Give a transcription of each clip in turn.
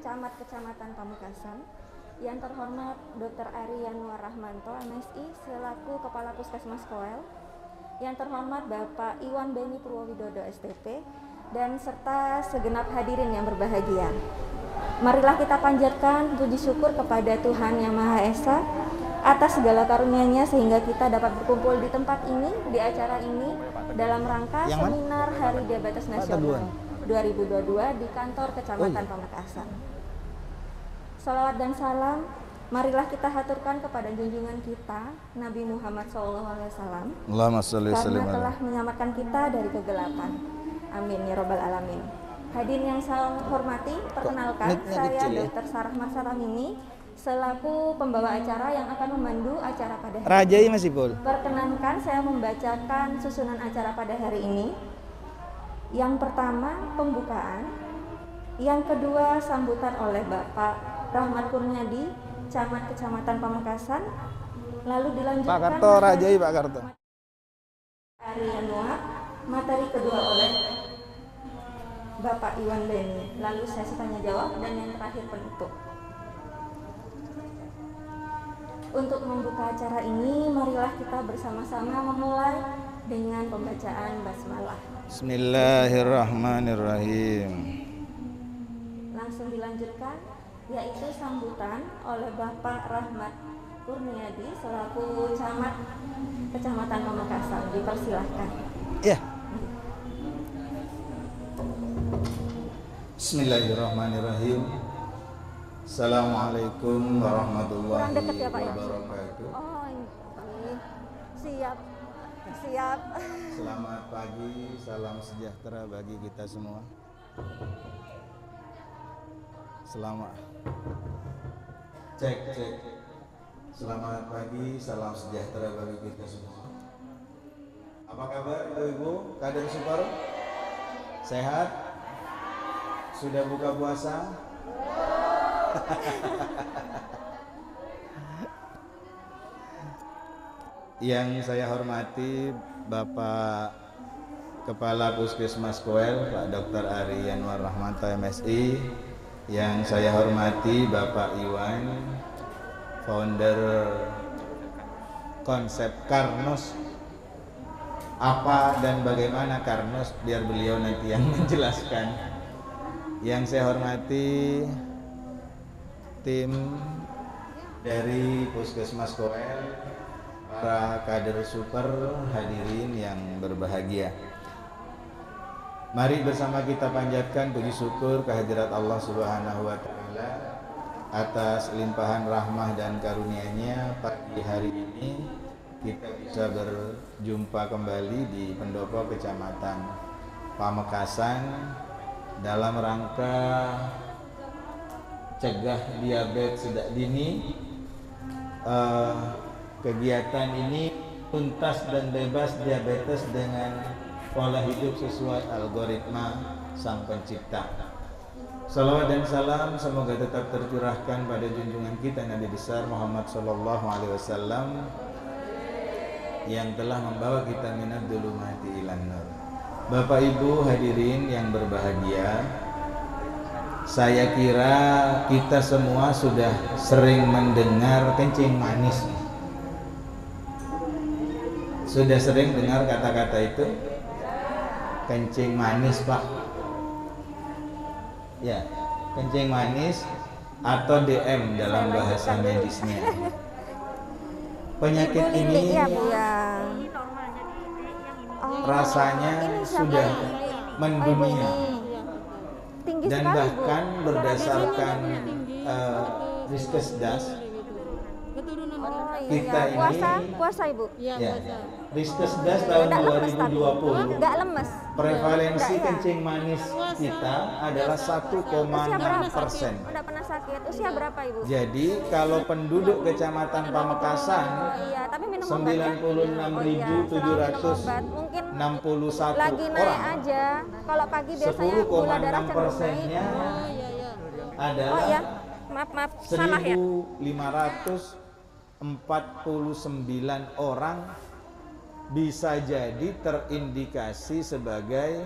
Camat Kecamatan Pamekasan, yang terhormat Dr. Ari Yanuar Rahmanto, MSI, selaku Kepala Puskesmas Koel, yang terhormat Bapak Iwan Beni Purwowidodo, STP, dan serta segenap hadirin yang berbahagia. Marilah kita panjatkan puji syukur kepada Tuhan Yang Maha Esa atas segala karunia-Nya sehingga kita dapat berkumpul di tempat ini, di acara ini, dalam rangka seminar Hari Diabetes Nasional 2022 di kantor Kecamatan Pamekasan. Salawat dan salam marilah kita haturkan kepada junjungan kita Nabi Muhammad SAW karena telah menyelamatkan kita dari kegelapan. Amin ya robbal alamin. Hadirin yang saya hormati, perkenalkan saya Dr. Sarah Masaramini selaku pembawa acara yang akan memandu acara pada hari ini. Masih Pul. Perkenankan saya membacakan susunan acara pada hari ini. Yang pertama pembukaan, yang kedua sambutan oleh Bapak Rahmat Kurniadi, Camat Kecamatan Pamekasan, lalu dilanjutkan Pak Karto, Rajai Pak Karto. Ari Yanuar, materi kedua oleh Bapak Iwan Beni, lalu sesi tanya jawab dan yang terakhir penutup. Untuk membuka acara ini, marilah kita bersama-sama memulai dengan pembacaan basmalah. Bismillahirrahmanirrahim. Langsung dilanjutkan, yaitu sambutan oleh Bapak Rahmat Kurniadi selaku Camat Kecamatan Pamekasan. Dipersilahkan. Ya. Bismillahirrahmanirrahim. Assalamualaikum warahmatullahi wabarakatuh. Oh, ini. Siap. Selamat pagi, salam sejahtera bagi kita semua. Selamat. Cek. Selamat pagi, salam sejahtera bagi kita semua. Apa kabar Ibu-ibu? Kader super? Sehat? Sudah buka puasa? Yang saya hormati Bapak Kepala Puskesmas Koel, Pak Dr. Ari Yanuar Rahmanto, MSI. Yang saya hormati Bapak Iwan, founder konsep Karnos. Apa dan bagaimana Karnos, biar beliau nanti yang menjelaskan. Yang saya hormati tim dari Puskesmas Koel, para kader super, hadirin yang berbahagia. Mari bersama kita panjatkan puji syukur kehadirat Allah Subhanahu wa taala atas limpahan rahmah dan karunia-Nya. Pagi hari ini kita bisa berjumpa kembali di pendopo Kecamatan Pamekasan dalam rangka cegah diabetes sejak dini. Kegiatan ini tuntas dan bebas diabetes dengan pola hidup sesuai algoritma Sang Pencipta. Salawat dan salam semoga tetap tercurahkan pada junjungan kita Nabi besar Muhammad SAW yang telah membawa kita minad dzulumati ilan nur. Bapak Ibu hadirin yang berbahagia, saya kira kita semua sudah sering mendengar kencing manis. Sudah sering dengar kata-kata itu? Kencing manis, Pak. Ya, kencing manis atau DM dalam bahasa medisnya. Penyakit ini rasanya sudah mendunia dan bahkan berdasarkan Riskesdas kita ini puasa Ibu. Ya, Riskesdas tahun 2020 nggak lemes. Prevalensi kencing manis kita adalah 1,6%. Udah pernah sakit. Usia berapa Ibu? Jadi kalau penduduk Kecamatan Pamekasan 96.761 lagi naik orang, aja. Kalau pagi biasanya gula darah cenderung naik. 10,6%-nya adalah maaf salah ya. 1.549 orang bisa jadi terindikasi sebagai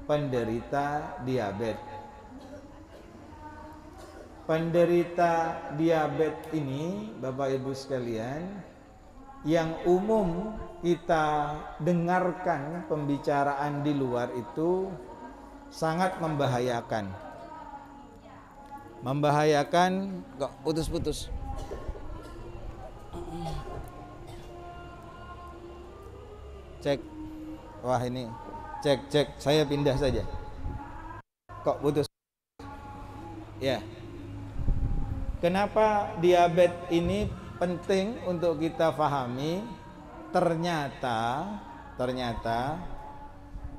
penderita diabetes. penderita diabetes ini, Bapak Ibu sekalian, yang umum kita dengarkan pembicaraan di luar itu sangat membahayakan. Membahayakan, kok putus-putus. Cek. Wah ini, cek, saya pindah saja. Kok putus? Ya. Kenapa diabetes ini penting untuk kita pahami? Ternyata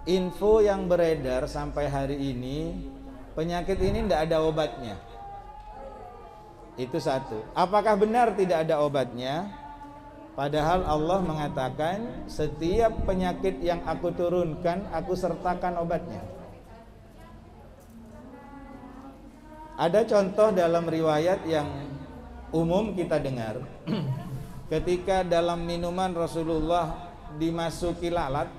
info yang beredar sampai hari ini, penyakit ini tidak ada obatnya. Itu satu. Apakah benar tidak ada obatnya? Padahal Allah mengatakan setiap penyakit yang aku turunkan, aku sertakan obatnya. Ada contoh dalam riwayat yang umum kita dengar. Ketika dalam minuman Rasulullah dimasuki lalat,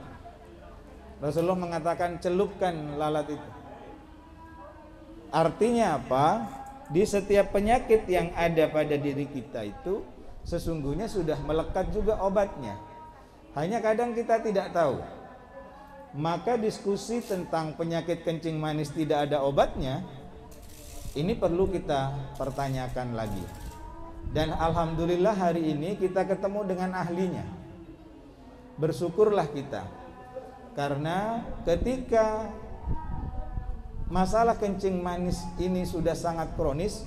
Rasulullah mengatakan celupkan lalat itu. Artinya apa? Di setiap penyakit yang ada pada diri kita itu sesungguhnya sudah melekat juga obatnya. Hanya kadang kita tidak tahu. Maka diskusi tentang penyakit kencing manis tidak ada obatnya, ini perlu kita pertanyakan lagi. Dan alhamdulillah hari ini kita ketemu dengan ahlinya. Bersyukurlah kita. Karena ketika masalah kencing manis ini sudah sangat kronis,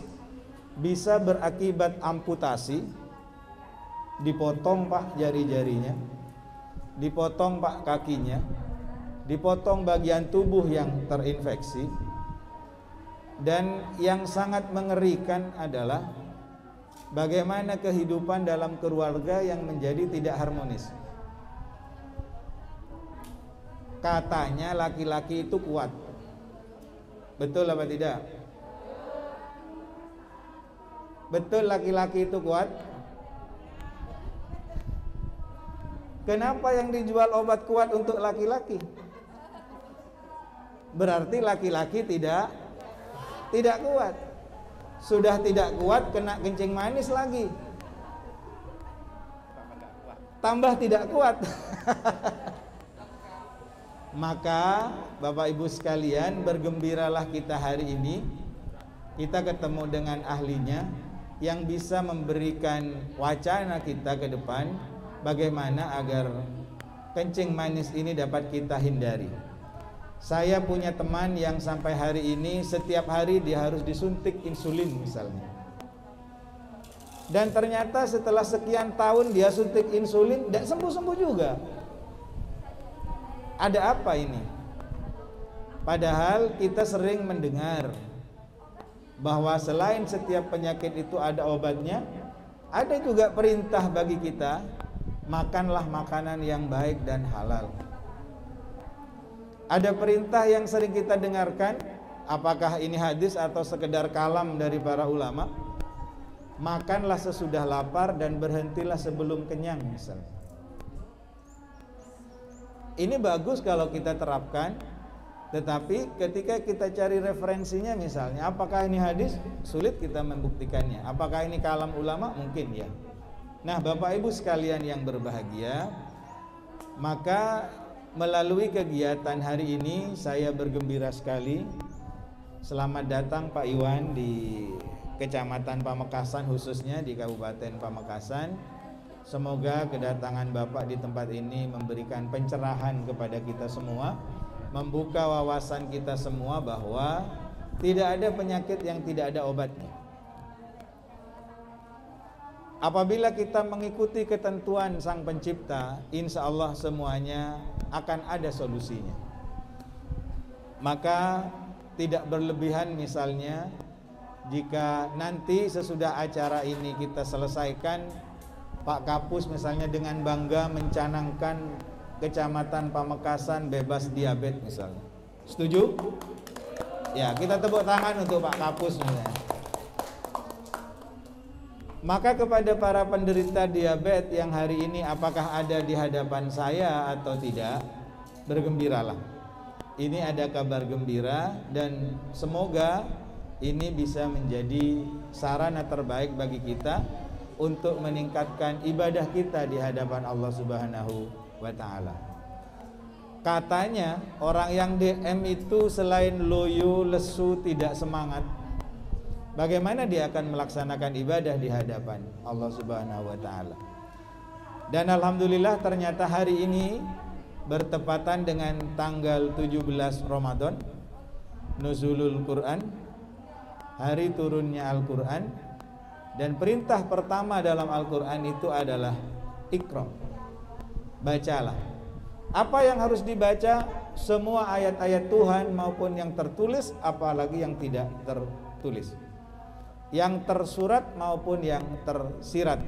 bisa berakibat amputasi, dipotong Pak jari-jarinya, dipotong Pak kakinya, dipotong bagian tubuh yang terinfeksi. Dan yang sangat mengerikan adalah bagaimana kehidupan dalam keluarga yang menjadi tidak harmonis. Katanya laki-laki itu kuat. Betul apa tidak? Betul laki-laki itu kuat? Kenapa yang dijual obat kuat untuk laki-laki? Berarti laki-laki tidak kuat. Sudah tidak kuat, kena kencing manis lagi, tambah tidak kuat. Maka Bapak Ibu sekalian, bergembiralah kita hari ini. Kita ketemu dengan ahlinya yang bisa memberikan wacana kita ke depan, bagaimana agar kencing manis ini dapat kita hindari. Saya punya teman yang sampai hari ini setiap hari dia harus disuntik insulin misalnya. Dan ternyata setelah sekian tahun dia suntik insulin tidak sembuh-sembuh juga. Ada apa ini? Padahal kita sering mendengar bahwa selain setiap penyakit itu ada obatnya, ada juga perintah bagi kita, makanlah makanan yang baik dan halal. Ada perintah yang sering kita dengarkan, apakah ini hadis atau sekedar kalam dari para ulama? Makanlah sesudah lapar dan berhentilah sebelum kenyang misalnya. Ini bagus kalau kita terapkan, tetapi ketika kita cari referensinya misalnya, apakah ini hadis? Sulit kita membuktikannya. Apakah ini kalam ulama? Mungkin ya. Nah, Bapak Ibu sekalian yang berbahagia, maka melalui kegiatan hari ini saya bergembira sekali. Selamat datang Pak Iwan di Kecamatan Pamekasan, khususnya di Kabupaten Pamekasan. Semoga kedatangan Bapak di tempat ini memberikan pencerahan kepada kita semua, membuka wawasan kita semua bahwa tidak ada penyakit yang tidak ada obatnya. Apabila kita mengikuti ketentuan Sang Pencipta, insya Allah semuanya akan ada solusinya. Maka tidak berlebihan misalnya jika nanti sesudah acara ini kita selesaikan, Pak Kapus misalnya dengan bangga mencanangkan Kecamatan Pamekasan bebas diabetes misalnya. Setuju? Ya, kita tepuk tangan untuk Pak Kapus misalnya. Maka kepada para penderita diabetes yang hari ini apakah ada di hadapan saya atau tidak, bergembiralah. Ini ada kabar gembira dan semoga ini bisa menjadi sarana terbaik bagi kita untuk meningkatkan ibadah kita di hadapan Allah Subhanahu wa taala. Katanya orang yang DM itu selain loyo, lesu, tidak semangat, bagaimana dia akan melaksanakan ibadah di hadapan Allah Subhanahu wa taala? Dan alhamdulillah ternyata hari ini bertepatan dengan tanggal 17 Ramadan, Nuzulul Quran, hari turunnya Al-Quran. Dan perintah pertama dalam Al-Quran itu adalah Iqra, bacalah. Apa yang harus dibaca? Semua ayat-ayat Tuhan maupun yang tertulis, apalagi yang tidak tertulis, yang tersurat maupun yang tersirat.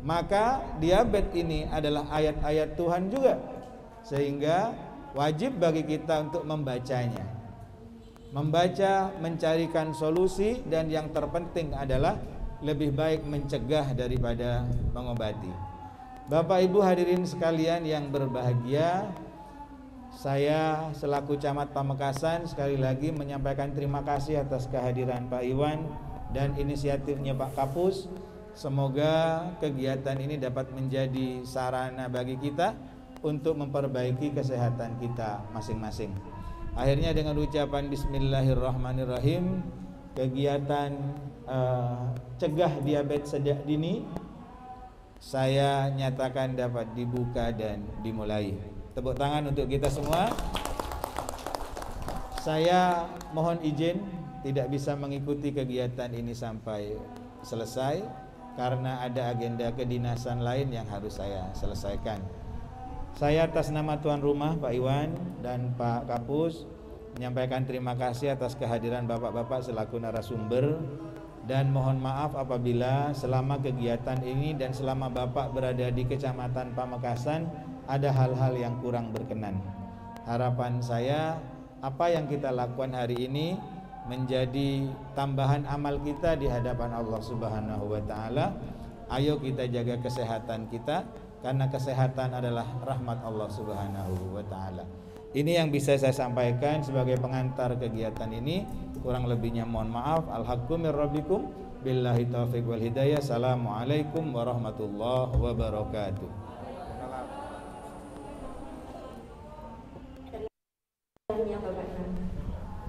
Maka diabet ini adalah ayat-ayat Tuhan juga, sehingga wajib bagi kita untuk membacanya. Membaca, mencarikan solusi, dan yang terpenting adalah lebih baik mencegah daripada mengobati. Bapak Ibu hadirin sekalian yang berbahagia, saya selaku Camat Pamekasan sekali lagi menyampaikan terima kasih atas kehadiran Pak Iwan dan inisiatifnya Pak Kapus. Semoga kegiatan ini dapat menjadi sarana bagi kita untuk memperbaiki kesehatan kita masing-masing. Akhirnya dengan ucapan Bismillahirrahmanirrahim, kegiatan cegah diabetes sejak dini saya nyatakan dapat dibuka dan dimulai. Tepuk tangan untuk kita semua. Saya mohon izin tidak bisa mengikuti kegiatan ini sampai selesai karena ada agenda kedinasan lain yang harus saya selesaikan. Saya atas nama tuan rumah Pak Iwan dan Pak Kapus menyampaikan terima kasih atas kehadiran bapak-bapak selaku narasumber, dan mohon maaf apabila selama kegiatan ini dan selama bapak berada di Kecamatan Pamekasan ada hal-hal yang kurang berkenan. Harapan saya apa yang kita lakukan hari ini menjadi tambahan amal kita di hadapan Allah Subhanahu wa taala. Ayo kita jaga kesehatan kita, karena kesehatan adalah rahmat Allah Subhanahu wa taala. Ini yang bisa saya sampaikan sebagai pengantar kegiatan ini. Kurang lebihnya mohon maaf. Al-haqqu mir rabbikum, billahi taufiq wal hidayah. Assalamualaikum warahmatullahi wabarakatuh.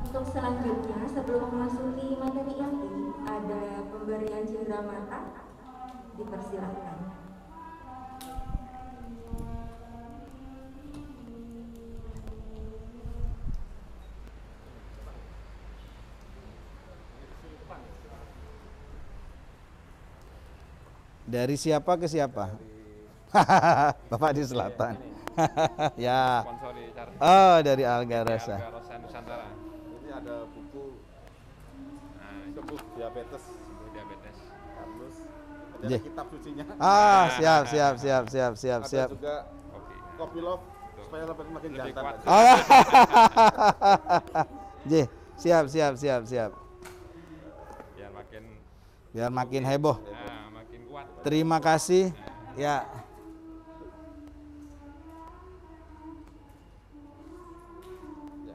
Untuk selanjutnya, sebelum memasuki materi inti, ada pemberian cindera mata. Dipersilakan. Dari siapa ke siapa? Bapak di selatan. Ya. Oh, dari Algarosa. Nusantara. Ini ada buku sembuh diabetes. Karnus. Ada kitab sucinya. Ah, siap. Ada juga kopi love supaya lebih makin jantan. Siap. Biar makin heboh. Makin kuat. Terima kasih. Ya.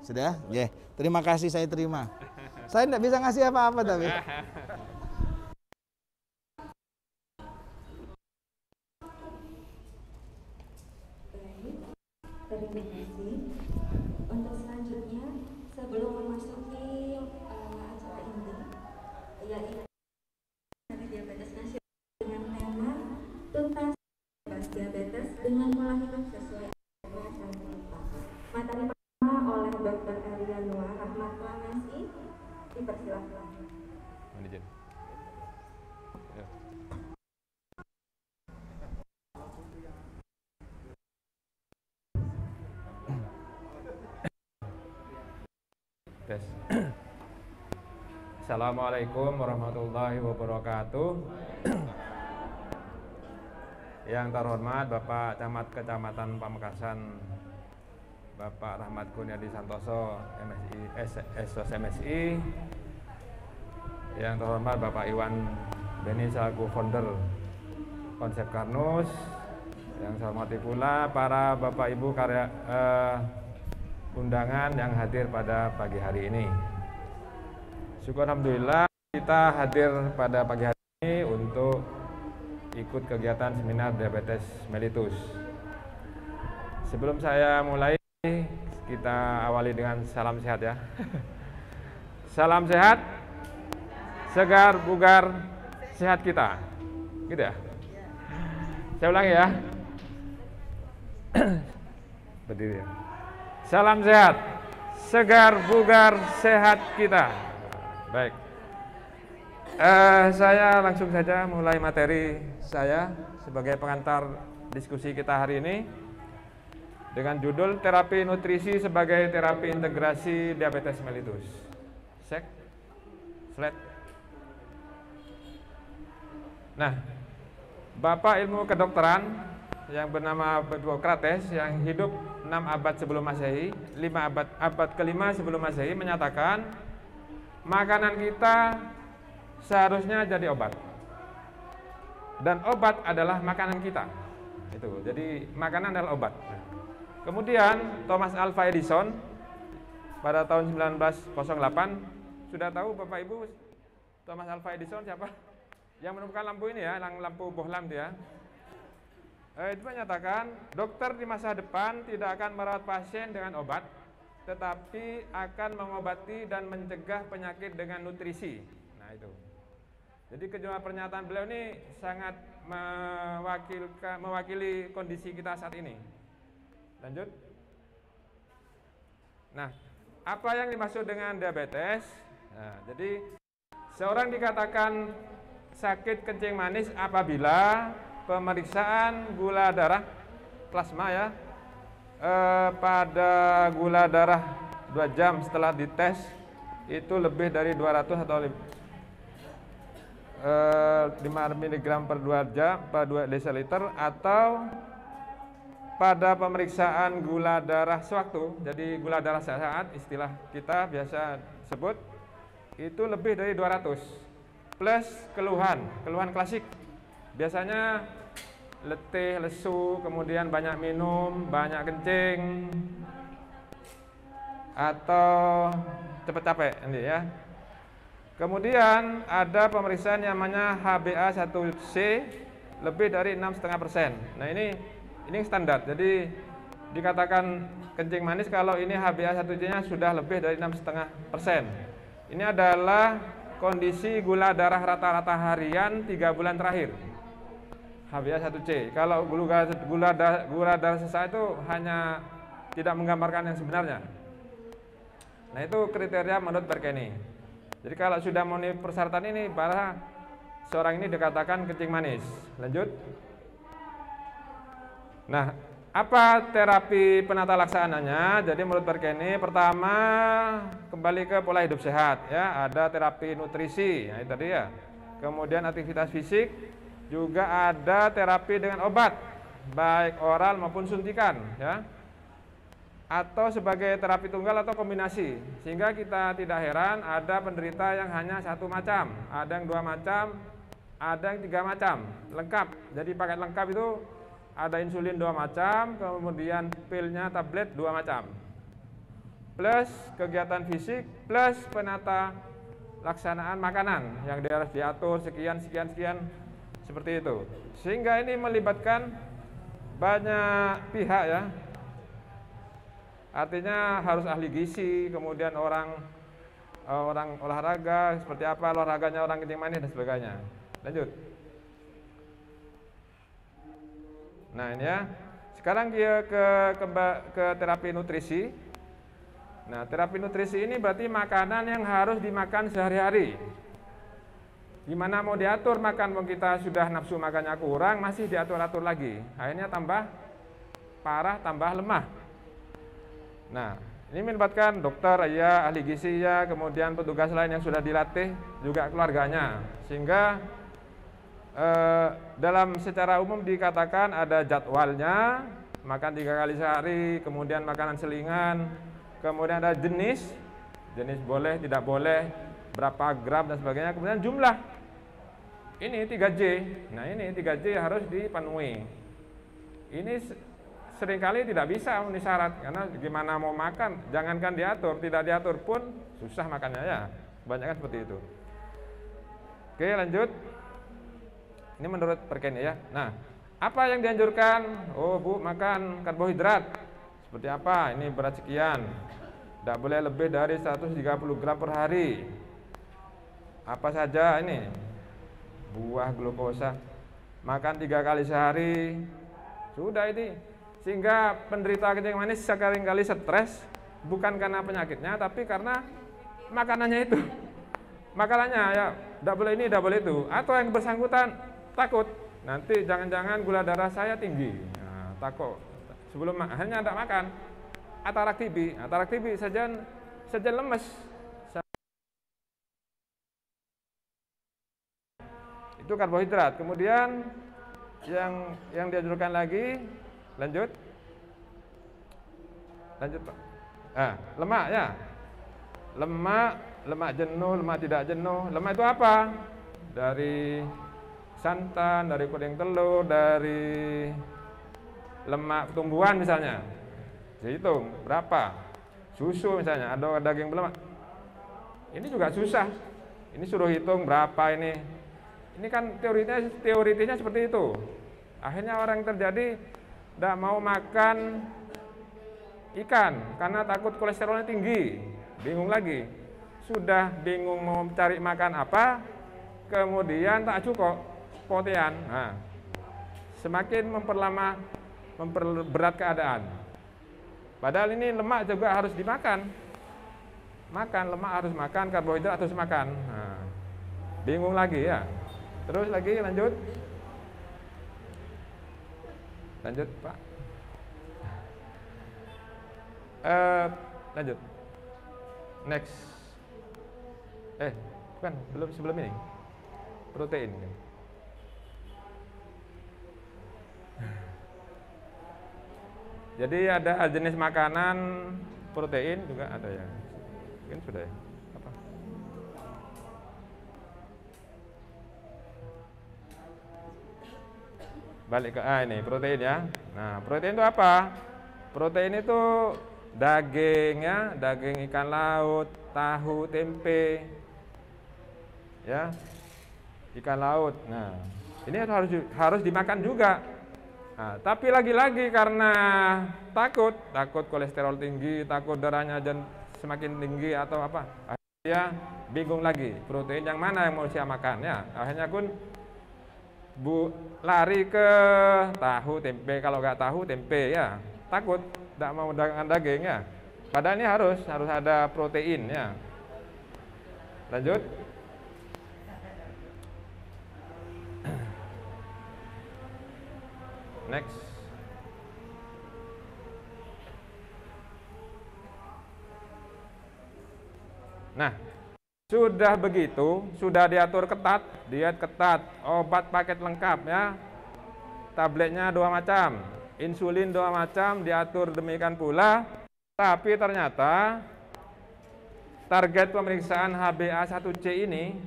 Sudah? Ya. Terima kasih, saya terima. Saya tidak bisa ngasih apa-apa tapi. Terima kasih. Untuk selanjutnya, sebelum memasuki acara inti, yaitu diabetes nasional dengan tema tuntas bebas diabetes dengan pola hidup sesuai dengan kita. Materi pertama oleh Dr. Arian Noah Rahmat MSI. Dipersilakan. Assalamualaikum warahmatullahi wabarakatuh. Yang terhormat Bapak Camat Kecamatan Pamekasan, Bapak Rahmat Kurniadi Santoso, MSI. Yang terhormat Bapak Iwan Beni selaku founder Konsep Karnus. Yang saya hormati pula para Bapak Ibu karya undangan yang hadir pada pagi hari ini. Syukur alhamdulillah kita hadir pada pagi hari ini untuk ikut kegiatan seminar diabetes mellitus. Sebelum saya mulai, kita awali dengan salam sehat ya. Salam sehat, segar, bugar, sehat kita. Gitu ya? Saya ulangi ya. Berdiri ya. Salam sehat, segar, bugar, sehat kita. Baik. Saya langsung saja mulai materi saya sebagai pengantar diskusi kita hari ini dengan judul terapi nutrisi sebagai terapi integrasi diabetes mellitus. Slide. Nah, Bapak ilmu kedokteran yang bernama Hippocrates yang hidup 6 abad sebelum Masehi, 5 abad ke-5 sebelum Masehi menyatakan makanan kita seharusnya jadi obat. Dan obat adalah makanan kita. Itu. Jadi makanan adalah obat. Kemudian Thomas Alva Edison pada tahun 1908, sudah tahu Bapak Ibu Thomas Alva Edison siapa? Yang menemukan lampu ini ya, lampu bohlam dia. Itu menyatakan dokter di masa depan tidak akan merawat pasien dengan obat, tetapi akan mengobati dan mencegah penyakit dengan nutrisi. Nah itu. Jadi kedua pernyataan beliau ini sangat mewakili kondisi kita saat ini. Lanjut. Nah, apa yang dimaksud dengan diabetes? Nah, jadi seorang dikatakan sakit kencing manis apabila pemeriksaan gula darah plasma ya pada gula darah 2 jam setelah dites itu lebih dari 200 atau 5 mg per 2 jam per 2 desiliter atau pada pemeriksaan gula darah sewaktu, jadi gula darah sesaat istilah kita biasa sebut itu lebih dari 200 plus keluhan klasik biasanya letih, lesu, kemudian banyak minum, banyak kencing atau cepat capek ini ya. Kemudian ada pemeriksaan yang namanya HbA1c lebih dari 6,5%. Nah ini standar. Jadi dikatakan kencing manis kalau ini HbA1c-nya sudah lebih dari 6,5%. Ini adalah kondisi gula darah rata-rata harian 3 bulan terakhir. HbA1c. Kalau gula darah sesaat itu hanya tidak menggambarkan yang sebenarnya. Nah itu kriteria menurut Berkeni. Jadi kalau sudah memenuhi persyaratan ini, para seorang ini dikatakan kencing manis. Lanjut. Nah, apa terapi penata laksananya? Jadi menurut Berkeni, pertama kembali ke pola hidup sehat. Ya, ada terapi nutrisi, nah, itu tadi ya. Kemudian aktivitas fisik, juga ada terapi dengan obat, baik oral maupun suntikan, ya. Atau sebagai terapi tunggal atau kombinasi, sehingga kita tidak heran ada penderita yang hanya 1 macam, ada yang 2 macam, ada yang 3 macam, lengkap. Jadi paket lengkap itu ada insulin 2 macam, kemudian pilnya tablet 2 macam, plus kegiatan fisik, plus penata laksanaan makanan yang harus diatur sekian seperti itu. Sehingga ini melibatkan banyak pihak ya. Artinya harus ahli gizi, kemudian orang olahraga, seperti apa olahraganya orang kencing manis dan sebagainya. Lanjut. Nah ini ya. Sekarang dia ke terapi nutrisi. Nah terapi nutrisi ini berarti makanan yang harus dimakan sehari-hari. Gimana mau diatur makan, kita sudah nafsu makannya kurang, masih diatur-atur lagi. Akhirnya tambah parah, tambah lemah. Nah, ini melibatkan dokter, ya, ahli gizi, ya, kemudian petugas lain yang sudah dilatih, juga keluarganya. Sehingga dalam secara umum dikatakan ada jadwalnya, makan 3 kali sehari, kemudian makanan selingan, kemudian ada jenis boleh, tidak boleh, berapa gram dan sebagainya, kemudian jumlah. Ini 3J. Nah, ini 3J harus dipenuhi. Ini seringkali tidak bisa memenuhi syarat, karena gimana mau makan, jangankan diatur, tidak diatur pun susah makannya ya. Kebanyakan seperti itu. Oke, lanjut. Ini menurut Perkeni ya. Nah, apa yang dianjurkan? Oh, Bu, makan karbohidrat. Seperti apa? Ini berat sekian. Tidak boleh lebih dari 130 gram per hari. Apa saja ini? Buah glukosa. Makan 3 kali sehari. Sudah ini. Sehingga penderita kencing manis seringkali stres, bukan karena penyakitnya, tapi karena makanannya itu. Makanannya ya, tidak boleh ini, tidak boleh itu. Atau yang bersangkutan takut, nanti jangan-jangan gula darah saya tinggi. Nah, takut. Sebelum hanya tidak makan. Atarak TB saja lemes. Itu karbohidrat. Kemudian yang dianjurkan lagi, lanjut Pak. Lemak ya. Lemak jenuh, lemak tidak jenuh. Lemak itu apa? Dari santan, dari kuning telur, dari lemak tumbuhan misalnya. Dihitung berapa. Susu misalnya, ada daging berlemak. Ini juga susah. Ini suruh hitung berapa ini. Ini kan teoritisnya seperti itu. Akhirnya orang yang terjadi tidak mau makan ikan karena takut kolesterolnya tinggi. Bingung lagi. Sudah bingung mau cari makan apa, kemudian tak cukup protein. Nah, semakin memperberat keadaan. Padahal ini lemak juga harus dimakan. Lemak harus makan, karbohidrat harus makan. Nah, bingung lagi ya. Terus lagi lanjut Pak. Lanjut. Next. Bukan, sebelum ini. Protein. Jadi ada jenis makanan protein juga ada ya. Mungkin sudah ya. Apa? Balik ke ini protein ya. Nah, protein itu apa? Protein itu daging ya, daging ikan laut, tahu, tempe. Ya. Ikan laut. Nah, ini harus dimakan juga. Nah, tapi lagi-lagi karena takut kolesterol tinggi, takut darahnya semakin tinggi atau apa, akhirnya bingung lagi protein yang mana yang mau saya makan ya. Akhirnya pun lari ke tahu tempe, kalau nggak tahu tempe ya, takut tidak mau daging ya. Padahal ini harus ada protein ya. Lanjut. Next. Nah, sudah begitu, sudah diatur ketat, diet ketat, obat paket lengkap ya. Tabletnya 2 macam, insulin 2 macam, diatur demikian pula. Tapi ternyata target pemeriksaan HbA1c ini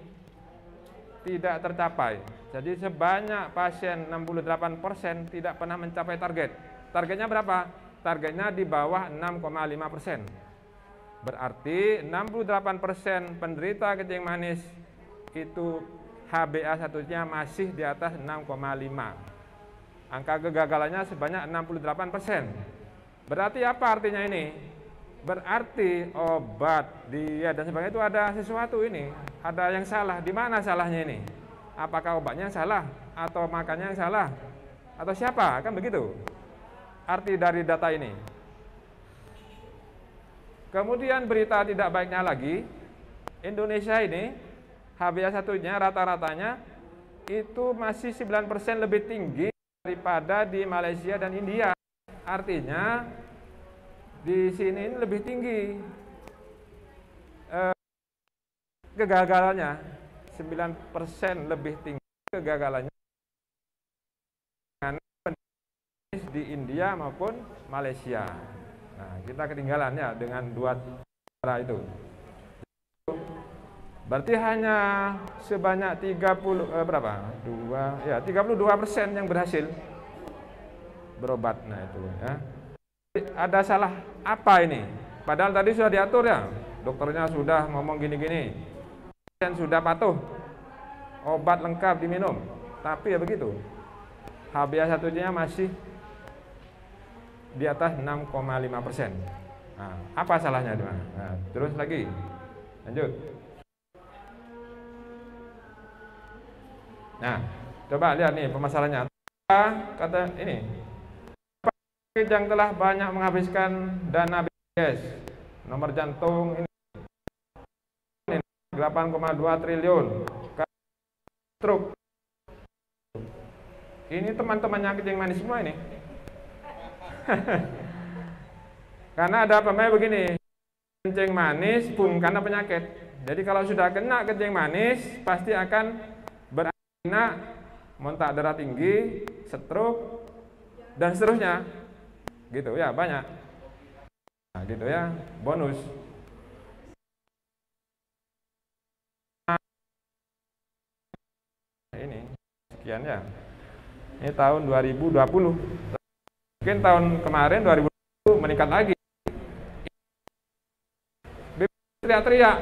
tidak tercapai. Jadi sebanyak pasien 68% tidak pernah mencapai target. Targetnya berapa? Targetnya di bawah 6,5%. Berarti 68% penderita kencing manis itu HbA1c-nya masih di atas 6,5. Angka kegagalannya sebanyak 68%. Berarti apa artinya ini? Berarti obat, diet dan sebagainya itu ada sesuatu ini, ada yang salah. Di mana salahnya ini? Apakah obatnya yang salah atau makannya yang salah atau siapa? Kan begitu arti dari data ini. Kemudian berita tidak baiknya lagi, Indonesia ini HbA1c-nya rata-ratanya itu masih 9% lebih tinggi daripada di Malaysia dan India. Artinya di sini ini lebih tinggi kegagalannya, 9% lebih tinggi kegagalannya di India maupun Malaysia. Nah, kita ketinggalan ya dengan 2 cara itu. Berarti hanya sebanyak 32% yang berhasil berobat. Nah, itu ya. Ada salah apa ini? Padahal tadi sudah diatur ya, dokternya sudah ngomong gini-gini. pasien sudah patuh, obat lengkap diminum, tapi ya begitu, HbA1c-nya masih di atas 6,5%. Nah, apa salahnya? Nah, terus lagi, lanjut. Nah, coba lihat nih permasalahannya. Kata ini, penyakit yang telah banyak menghabiskan dana BPJS, nomor jantung ini 8,2 triliun, stroke. Ini teman-temannya kencing manis semua ini. Karena ada pemain begini, kencing manis pun karena penyakit. Jadi kalau sudah kena kencing manis, pasti akan berakibat montak darah tinggi, stroke, dan seterusnya. Gitu ya, banyak. Nah, gitu ya, bonus. Ini sekian ya. Ini tahun 2020. Mungkin tahun kemarin 2020 meningkat lagi. Teriak-teriak,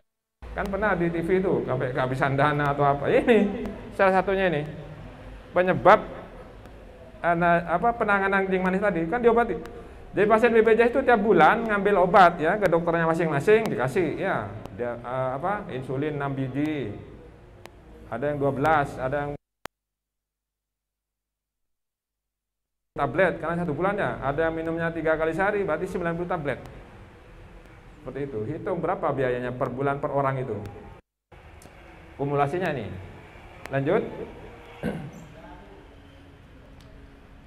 kan pernah di TV itu sampai kehabisan dana atau apa. Ini salah satunya ini penyebab penanganan kencing manis tadi kan diobati. Jadi pasien BPJS itu tiap bulan ngambil obat ya ke dokternya masing-masing, dikasih ya dia, insulin 6 biji, ada yang 12, ada yang tablet karena 1 bulannya, ada yang minumnya 3 kali sehari, berarti 90 tablet. Seperti itu. Hitung berapa biayanya per bulan per orang itu. Kumulasinya ini. Lanjut.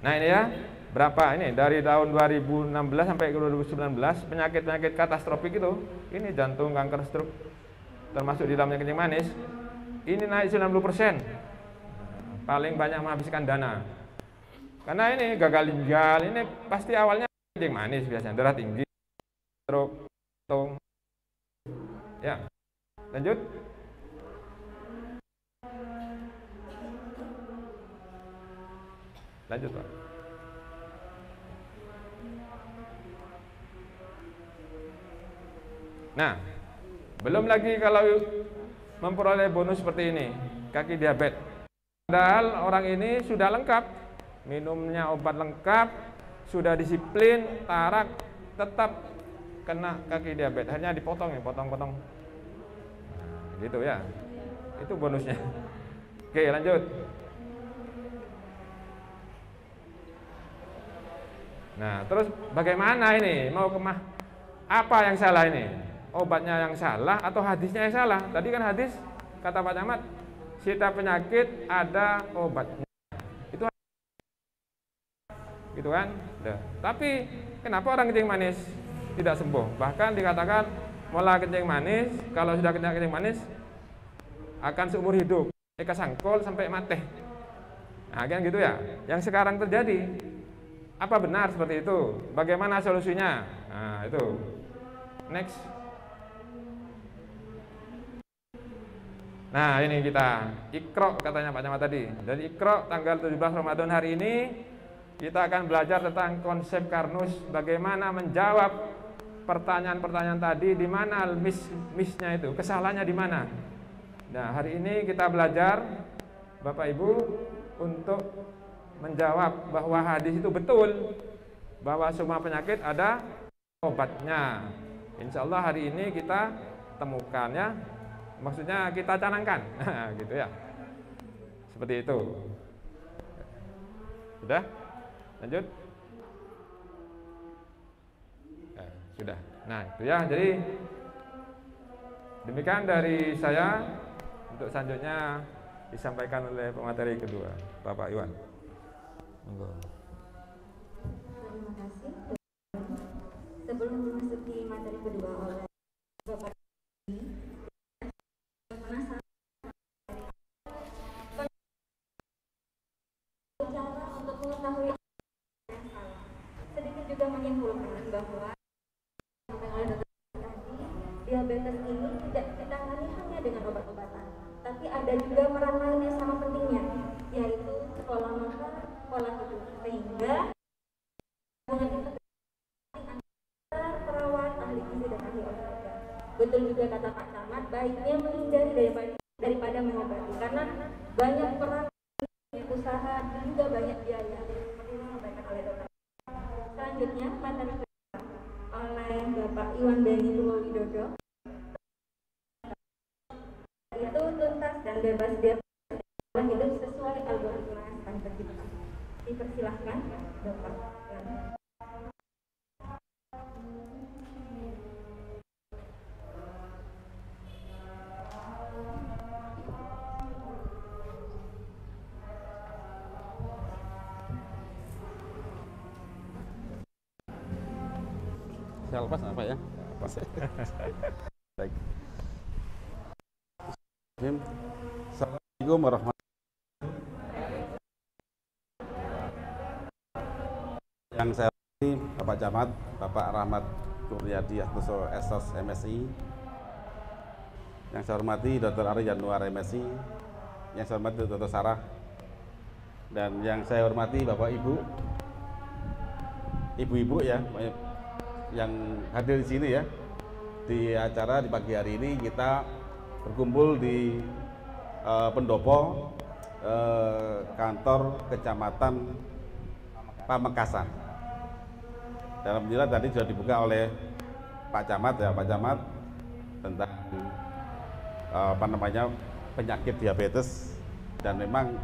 Nah ini ya, berapa ini dari tahun 2016 sampai ke 2019 penyakit-penyakit katastrofik itu, ini jantung, kanker, stroke, termasuk di dalamnya kencing manis, ini naik 90%. Paling banyak menghabiskan dana. Karena ini gagal ginjal, ini pasti awalnya kencing manis biasanya, darah tinggi, stroke, ya. Lanjut. Lanjut, Pak. Nah, belum lagi kalau memperoleh bonus seperti ini, kaki diabetes. Padahal orang ini sudah lengkap, minumnya obat lengkap, sudah disiplin, tarak, tetap kena kaki diabetes, hanya dipotong ya, potong-potong. Nah, gitu ya. Itu bonusnya. Oke, lanjut. Nah, terus bagaimana ini? Mau kemah? Apa yang salah ini? Obatnya yang salah atau hadisnya yang salah? Tadi kan hadis kata Pak Camat, setiap penyakit ada obatnya. Itu gitu kan? Udah. Tapi kenapa orang kencing manis tidak sembuh? Bahkan dikatakan mola kencing manis, kalau sudah kena kencing manis akan seumur hidup, eka sangkol sampai mati. Nah, kan gitu ya. Yang sekarang terjadi. Apa benar seperti itu? Bagaimana solusinya? Nah, itu. Next. Nah, ini kita Iqra katanya Pak Camat tadi. Dari Iqra tanggal 17 Ramadan hari ini kita akan belajar tentang konsep Karnus, bagaimana menjawab pertanyaan-pertanyaan tadi, di mana miss-nya itu, kesalahannya di mana. Nah, hari ini kita belajar Bapak Ibu untuk menjawab bahwa hadis itu betul, bahwa semua penyakit ada obatnya. Insya Allah hari ini kita temukan ya, maksudnya kita canangkan, gitu ya, seperti itu. Sudah? Lanjut? Nah, sudah. Nah itu ya, jadi demikian dari saya. Untuk selanjutnya disampaikan oleh pemateri kedua, Bapak Iwan. Terima kasih. Sebelum memasuki materi kedua oleh Bapak ini, cara untuk mengetahui yang salah. Sedikit juga menyimpulkan bahwa diabetes ini tidak ditangani hanya dengan obat-obatan, tapi ada juga peran lain yang sama pentingnya, yaitu pola makan, pola hidup, sehingga antara perawat, ahli gizi dan ahli olahraga. Betul juga kata Pak Camat, baiknya menghindari daripada yaitu tuntas dan bebas diabetes pola hidup sesuai algoritma sang pencipta. Dipersilahkan, Dokter. Saya lepas apa ya? Lepas. Baik. Assalamualaikum warahmatullahi wabarakatuh. Yang saya hormati Bapak Camat, Bapak Rahmat Kuryadi Ahtoso Esos MSI. Yang saya hormati Dr. Ari Yanuar MSI. Yang saya hormati Dr. Sarah. Dan yang saya hormati Bapak Ibu, Ibu-ibu ya, yang hadir di sini ya, di acara di pagi hari ini kita berkumpul di pendopo kantor Kecamatan Pamekasan. Dan alhamdulillah tadi sudah dibuka oleh Pak Camat ya, Pak Camat tentang penyakit diabetes, dan memang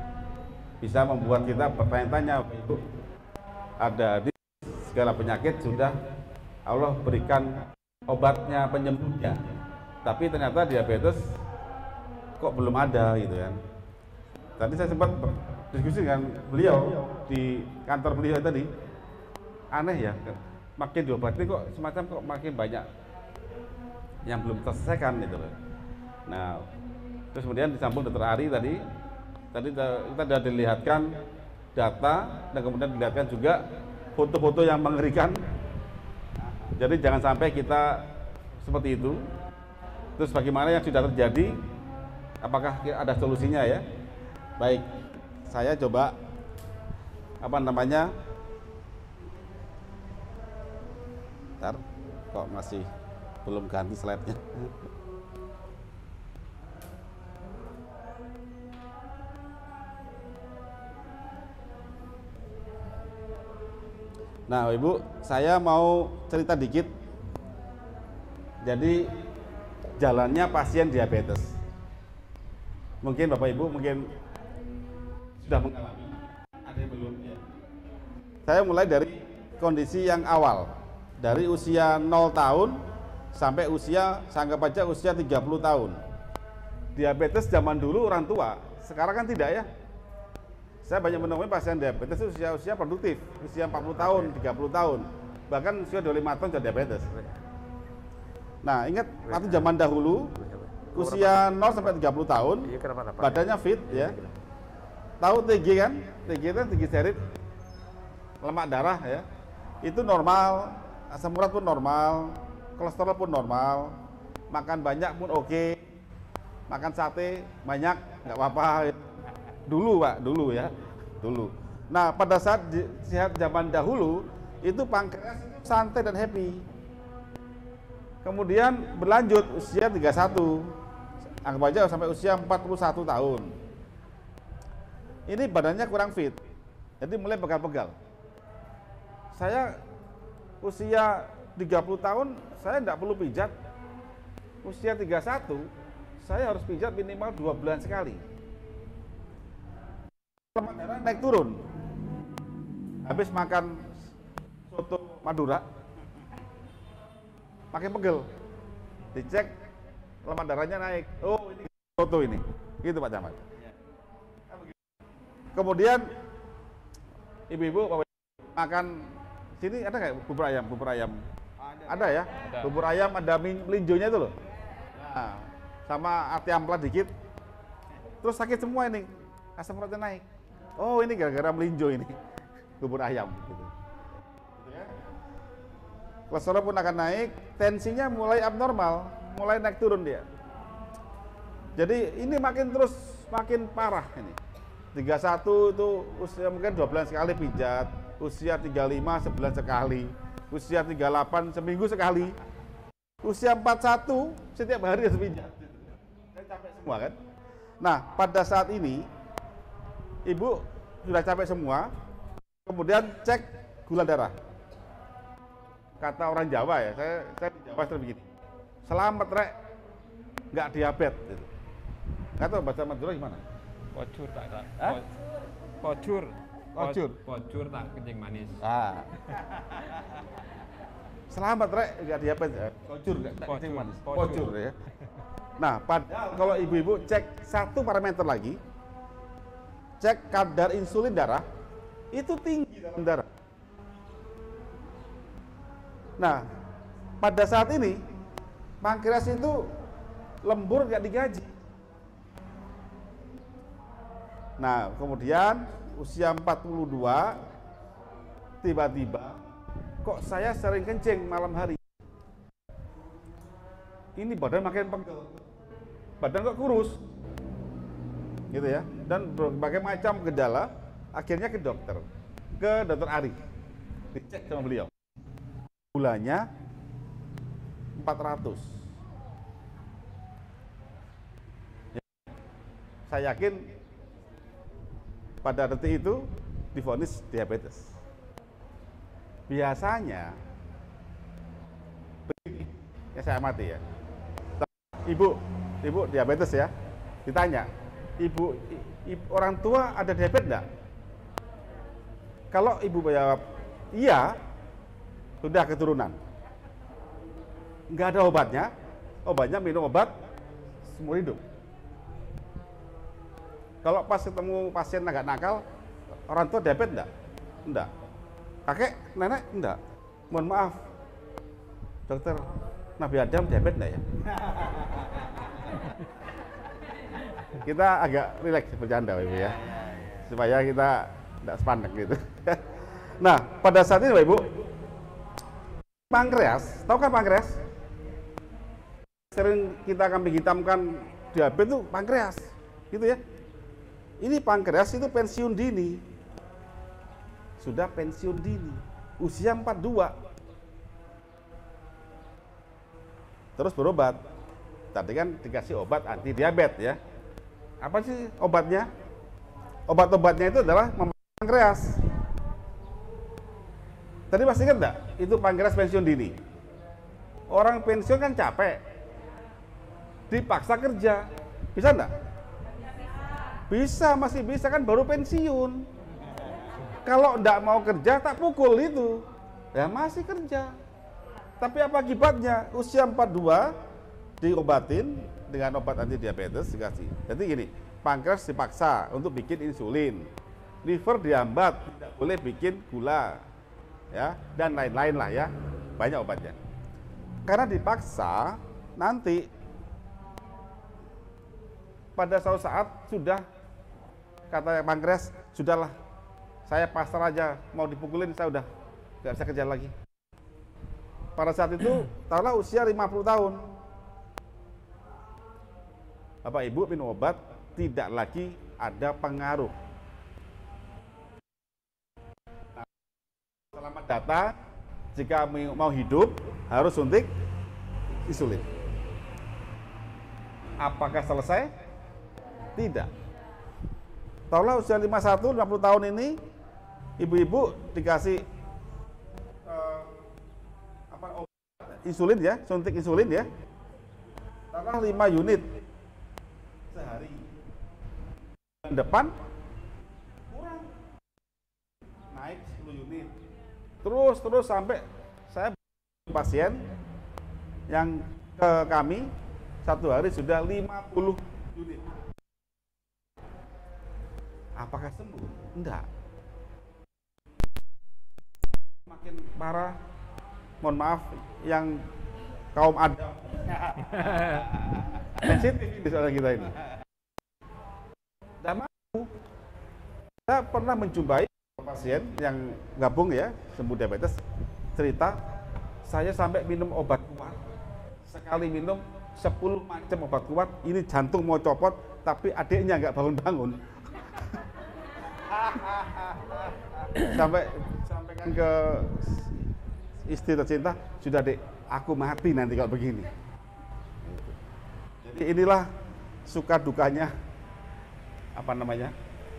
bisa membuat kita bertanya-tanya, Ibu, ada di segala penyakit sudah Allah berikan obatnya, penyembuhnya, tapi ternyata diabetes kok belum ada gitu kan. Tadi saya sempat diskusi dengan beliau di kantor beliau tadi, aneh ya, makin diobati kok semacam kok makin banyak yang belum terselesaikan gitu loh. Nah, terus kemudian disambung Dr. Ari tadi kita sudah dilihatkan data, dan kemudian dilihatkan juga foto-foto yang mengerikan. Jadi jangan sampai kita seperti itu. Terus bagaimana yang sudah terjadi, apakah ada solusinya ya? Baik, saya coba Bentar, kok masih belum ganti slide-nya. Nah, Ibu, saya mau cerita dikit. Jadi jalannya pasien diabetes. Mungkin Bapak Ibu sudah mengalami, ada yang belum ya. Saya mulai dari kondisi yang awal, dari usia 0 tahun sampai anggap aja usia 30 tahun. Diabetes zaman dulu orang tua, sekarang kan tidak ya. Saya banyak menemui pasien diabetes itu usia produktif, usia 40 tahun, 30 tahun, bahkan usia 25 tahun sudah diabetes. Nah, ingat waktu zaman dahulu, usia 0 sampai 30 tahun, badannya fit ya. Tahu TG kan? TG itu triglycerid, lemak darah ya. Itu normal, asam urat pun normal, kolesterol pun normal, makan banyak pun oke, makan sate banyak nggak apa-apa. Dulu Pak, dulu ya, dulu. Nah, pada saat sehat zaman dahulu itu pankreas santai dan happy. Kemudian berlanjut usia 31, anggap aja sampai usia 41 tahun. Ini badannya kurang fit, jadi mulai pegal-pegal. Saya usia 30 tahun, saya tidak perlu pijat. Usia 31, saya harus pijat minimal 2 bulan sekali. Lemak darah naik turun. Habis makan soto Madura, makin pegel. Dicek lemak darahnya naik. Oh, ini soto ini. Gitu Pak Camat. Kemudian ibu-ibu makan sini ada nggak bubur ayam? Bubur ayam ada ya? Ada. Bubur ayam ada melinjonya itu loh. Nah, sama ati amplas dikit. Terus sakit semua ini. Asam uratnya naik. Oh, ini gara-gara melinjo ini. Bubur ayam gitu. Kolesterol pun akan naik, tensinya mulai abnormal, mulai naik turun dia. Jadi ini makin parah ini. 31 itu usia mungkin 2 bulan sekali pijat, usia 35 sebulan sekali, usia 38 seminggu sekali, usia 41 setiap hari harus pijat. Saya capek semua kan. Nah, pada saat ini Ibu sudah capek semua, kemudian cek gula darah. Kata orang Jawa ya, saya di Jawa sering begini, selamat rek, nggak diabetes. Gitu. Nggak tahu bahasa Madura gimana? Pocur tak tak. Hah? Pocur. Pocur. Pocur tak kencing manis. Ah. Selamat Rek, nggak diabetes. Pocur nggak kencing manis. Pocur ya. Nah, padahal kalau ibu-ibu cek satu parameter lagi, cek kadar insulin darah itu tinggi dalam darah. Nah, pada saat ini pankreas itu lembur nggak digaji. Nah, kemudian usia 42 tiba-tiba kok saya sering kencing malam hari. Ini badan makin pegel. Badan kok kurus. Gitu ya. Dan berbagai macam gejala, akhirnya ke dokter Ari. Dicek sama beliau. Gulanya 400. Ya. Saya yakin pada detik itu divonis diabetes. Biasanya begini, ya saya amati ya. Ibu diabetes ya. Ditanya, ibu orang tua ada diabetes enggak? Kalau ibu jawab iya, sudah keturunan. Enggak ada obatnya minum obat seumur hidup. Kalau pas ketemu pasien agak nakal, orang tua diabetes enggak? Enggak. Kakek, nenek enggak. Mohon maaf, dokter, Nabi Adam diabetes enggak ya? Kita agak rileks bercanda Ibu ya, supaya kita enggak sepanek gitu. Nah, pada saat ini Bapak Ibu, pankreas, tahu kan pankreas? Sering kita kambing hitamkan diabetes itu pankreas, gitu ya. Ini pankreas itu pensiun dini. Sudah pensiun dini, usia 42. Terus berobat. Tadi kan dikasih obat anti diabetes ya. Apa sih obatnya? Obat-obatnya itu adalah memperbaiki pankreas. Tadi masih ingat enggak? Itu pankreas pensiun dini. Orang pensiun kan capek. Dipaksa kerja. Bisa enggak? Bisa, masih bisa kan baru pensiun. Kalau enggak mau kerja tak pukul itu. Ya masih kerja. Tapi apa akibatnya? Usia 42 diobatin dengan obat anti diabetes dikasih. Jadi gini, pankreas dipaksa untuk bikin insulin. Liver dihambat, tidak boleh bikin gula. Ya, dan lain-lain lah ya. Banyak obatnya. Karena dipaksa, nanti pada suatu saat sudah kata pankreas, sudahlah, saya pasrah aja, mau dipukulin saya udah nggak bisa kerja lagi. Pada saat itu, taruhlah usia 50 tahun. Bapak Ibu minum obat, tidak lagi ada pengaruh. Nah, selamat datang, jika mau hidup, harus suntik insulin. Apakah selesai? Tidak. Taruhlah usia 51, 50 tahun ini, ibu-ibu dikasih insulin ya, suntik insulin ya. Taruhlah 5 unit sehari. Dan depan kurang, naik 10 unit. Terus sampai saya pasien yang ke kami satu hari sudah 50 unit. Apakah sembuh? Enggak. Makin parah. Mohon maaf yang kaum Adam. Sensitif di soal kita ini. Tidak mau. Saya pernah menjumpai pasien yang gabung ya, sembuh diabetes, cerita, saya sampai minum obat kuat. Sekali minum 10 macam obat kuat, ini jantung mau copot, tapi adiknya nggak bangun-bangun. Sampaikan ke istri tercinta, sudah dek, aku mati nanti kalau begini. Jadi inilah suka dukanya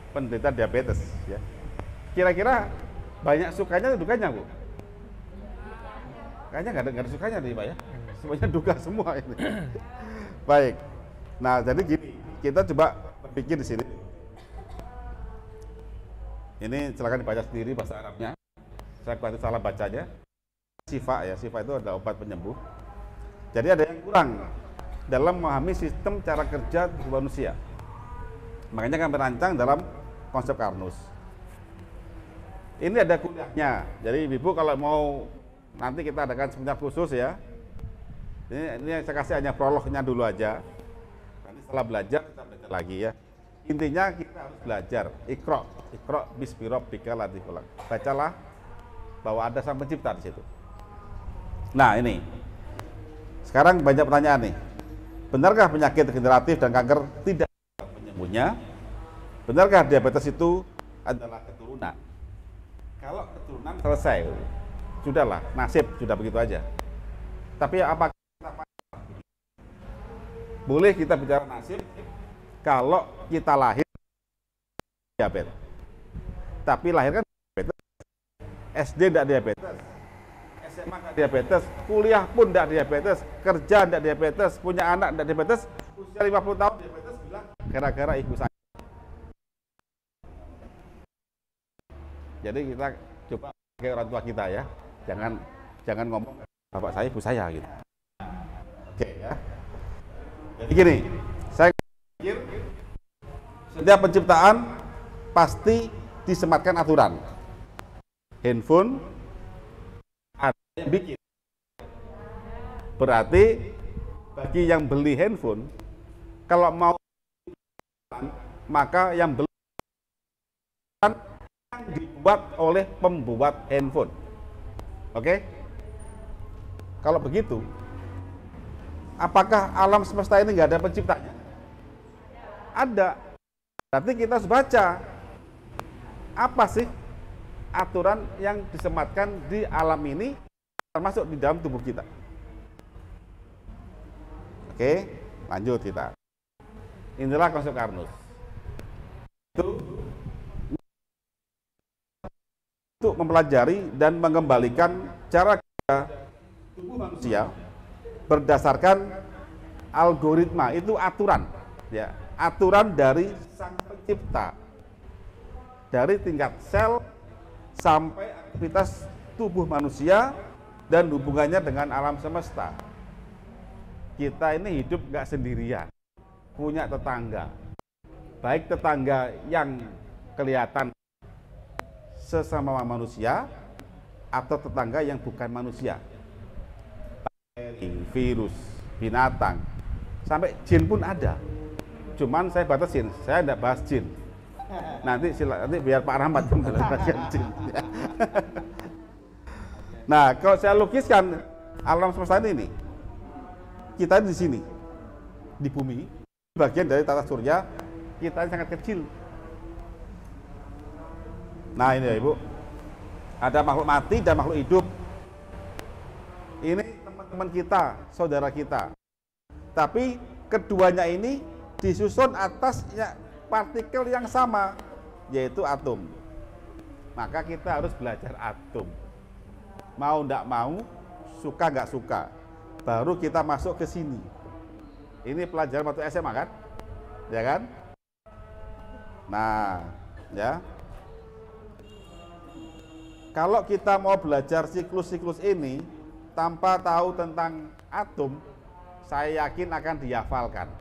penderita diabetes ya. Kira-kira banyak sukanya atau dukanya Bu? Kayaknya nggak ada sukanya nih Pak ya. Semuanya duka semua ini. Baik. Nah jadi gini, kita coba berpikir di sini. Ini silakan dibaca sendiri bahasa Arabnya. Saya khawatir salah bacanya. Syifa ya, syifa itu adalah obat penyembuh. Jadi ada yang kurang dalam memahami sistem cara kerja tubuh manusia. Makanya kami merancang dalam konsep Karnus. Ini ada kuliahnya. Jadi Ibu kalau mau nanti kita adakan seminar khusus ya. Ini saya kasih hanya prolognya dulu aja. Nanti setelah belajar kita belajar lagi ya. Intinya kita harus belajar Iqra bismi rabbikal ladzi khalaq. Bacalah bahwa ada Sang Pencipta di situ. Nah, ini. Sekarang banyak pertanyaan nih. Benarkah penyakit degeneratif dan kanker tidak ada penyembuhnya? Benarkah diabetes itu adalah keturunan? Kalau keturunan selesai. Sudahlah, nasib sudah begitu aja. Tapi apakah boleh kita bicara nasib kalau kita lahir diabetes, tapi lahir kan diabetes, SD tidak diabetes, SMA tidak diabetes, kuliah pun tidak diabetes, kerja tidak diabetes, punya anak tidak diabetes, usia 50 tahun diabetes, bilang gara-gara ibu saya. Jadi kita coba pakai orang tua kita ya, jangan ngomong bapak saya, ibu saya gitu. Oke ya. Jadi gini, saya pikir setiap penciptaan pasti disematkan aturan. Handphone ada yang bikin. Berarti bagi yang beli handphone, kalau mau maka yang beli yang dibuat oleh pembuat handphone. Oke? Kalau begitu, apakah alam semesta ini nggak ada penciptanya? Ada. Berarti kita harus baca apa sih aturan yang disematkan di alam ini, termasuk di dalam tubuh kita. Oke, lanjut kita. Inilah konsep Karnus. Itu untuk mempelajari dan mengembalikan cara kerja tubuh manusia berdasarkan algoritma, itu aturan ya, aturan dari Sang Pencipta, dari tingkat sel sampai aktivitas tubuh manusia dan hubungannya dengan alam semesta. Kita ini hidup nggak sendirian, punya tetangga, baik tetangga yang kelihatan sesama manusia atau tetangga yang bukan manusia, virus, binatang, sampai jin pun ada. Cuman saya batasin, saya tidak bahas jin. Nanti biar Pak Rahmat yang bahas jin. Nah, kalau saya lukiskan alam semesta ini, kita di sini, di bumi, bagian dari tata surya, kita ini sangat kecil. Nah ini ya Ibu, ada makhluk mati dan makhluk hidup. Ini teman-teman kita, saudara kita. Tapi keduanya ini disusun atasnya partikel yang sama, yaitu atom. Maka kita harus belajar atom. Mau ndak mau, suka nggak suka, baru kita masuk ke sini. Ini pelajaran waktu SMA kan? Ya kan? Nah, ya. Kalau kita mau belajar siklus-siklus ini tanpa tahu tentang atom, saya yakin akan dihafalkan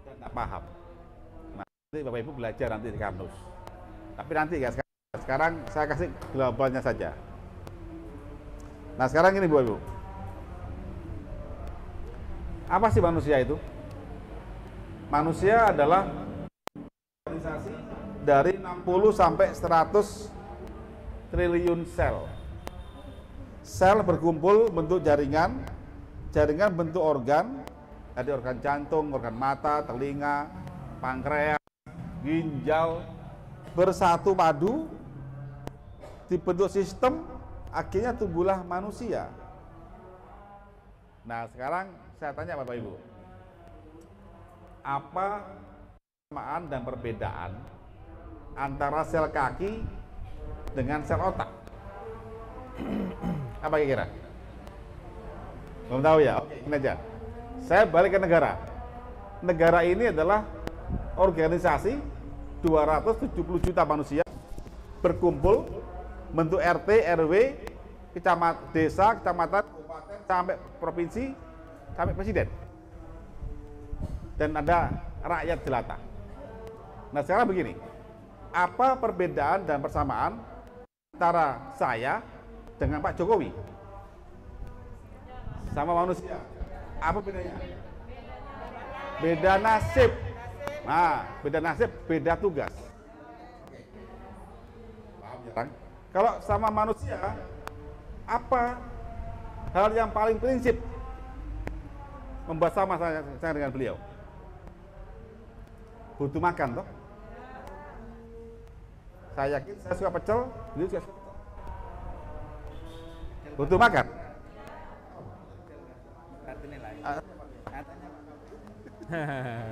dan tidak paham. Nah, nanti Bapak Ibu belajar nanti di Karnus. Tapi nanti ya, sekarang saya kasih globalnya saja. Nah sekarang ini Bapak Ibu, apa sih manusia itu? Manusia adalah organisasi dari 60 sampai 100 triliun sel. Sel berkumpul bentuk jaringan, jaringan bentuk organ, ada organ jantung, organ mata, telinga, pankreas, ginjal, bersatu padu, dibentuk sistem, akhirnya tumbuhlah manusia. Nah sekarang saya tanya Bapak Ibu, apa kesamaan dan perbedaan antara sel kaki dengan sel otak? Apa kira-kira? Belum tahu ya? Oke, ini aja. Saya balik ke negara. negara ini adalah organisasi 270 juta manusia berkumpul bentuk RT, RW, desa, kecamatan, kabupaten, sampai provinsi, sampai presiden. Dan ada rakyat jelata. Nah sekarang begini, apa perbedaan dan persamaan antara saya dengan Pak Jokowi sama manusia? Apa bedanya? Beda nasib. Nah, beda nasib, beda tugas. Paham ya? Kalau sama manusia, apa hal yang paling prinsip membuat sama saya dengan beliau? Butuh makan, toh? Saya yakin saya suka pecel, beliau juga suka pecel. Butuh makan.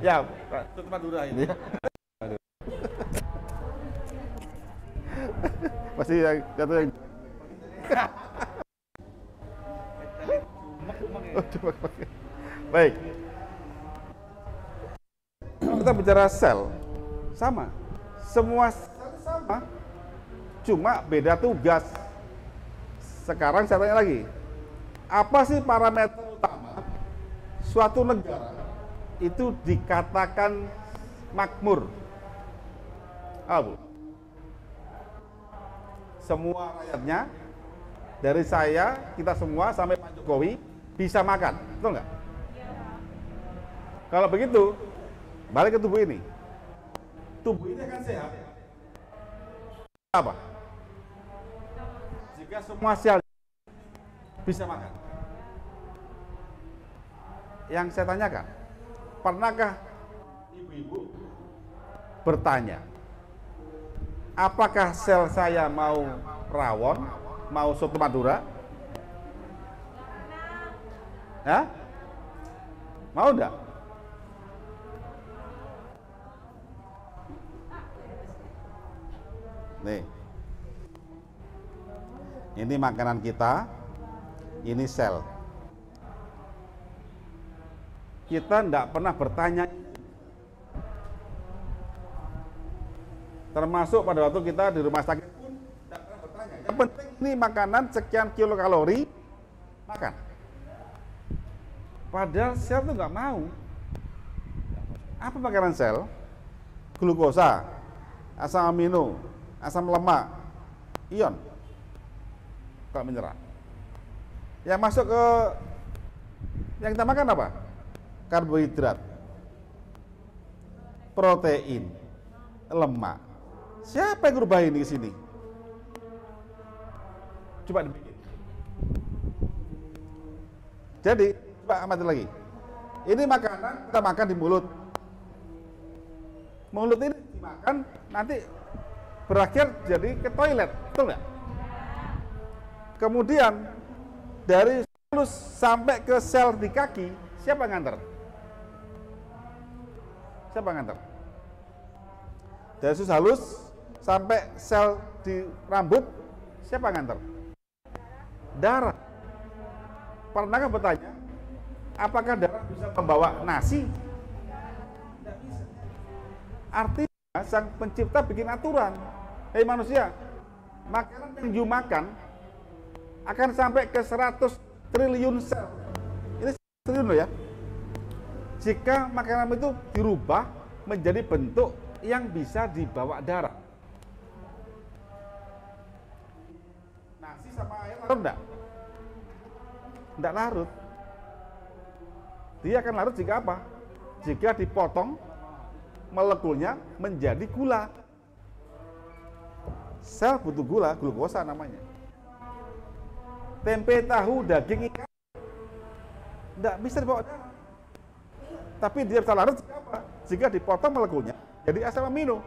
Ya, itu Madura ini. Pasti yang jatuh yang baik. Kita bicara sel, sama. Semua sel sama, cuma beda tugas. Sekarang saya tanya lagi, apa sih parameter utama suatu negara itu dikatakan makmur? Bu, semua rakyatnya, dari saya, kita semua sampai Pak Jokowi bisa makan, betul nggak? Kalau begitu, balik ke tubuh ini. Tubuh ini akan sehat. Apa? Jika semua sel bisa makan. Yang saya tanyakan, pernahkah ibu-ibu bertanya, apakah sel saya mau rawon, mau soto Madura? Hah? Mau enggak? Nih, ini makanan kita, ini sel. Kita enggak pernah bertanya, termasuk pada waktu kita di rumah sakit pun tidak pernah bertanya. Yang penting ini makanan sekian kilokalori, makan. Padahal sel itu nggak mau. Apa makanan sel? Glukosa, asam amino, asam lemak, ion, gak menyerah. Yang masuk ke yang kita makan apa? Karbohidrat, protein, lemak. Siapa yang berubah ini ke sini? Coba dibikin. Jadi, coba amati lagi. Ini makanan kita makan di mulut. Mulut ini dimakan, nanti berakhir jadi ke toilet, betul nggak? Kemudian dari halus sampai ke sel di kaki, siapa yang nganter? Siapa yang nganter? Dari sus halus sampai sel di rambut, siapa yang nganter? Darah. Pernahkah bertanya, apakah darah bisa membawa nasi? Tidak bisa. Artinya sang pencipta bikin aturan. Hei manusia, makanan yang you makan akan sampai ke 100 triliun sel. Ini triliun loh ya. Jika makanan itu dirubah menjadi bentuk yang bisa dibawa darah. Nasi sama air larut enggak? Enggak larut. Dia akan larut jika apa? Jika dipotong molekulnya menjadi gula. Sel butuh gula, glukosa namanya. Tempe, tahu, daging, ikan enggak bisa dibawa darah. Tapi dia bisa larut jika apa? Jika dipotong molekulnya jadi asam amino.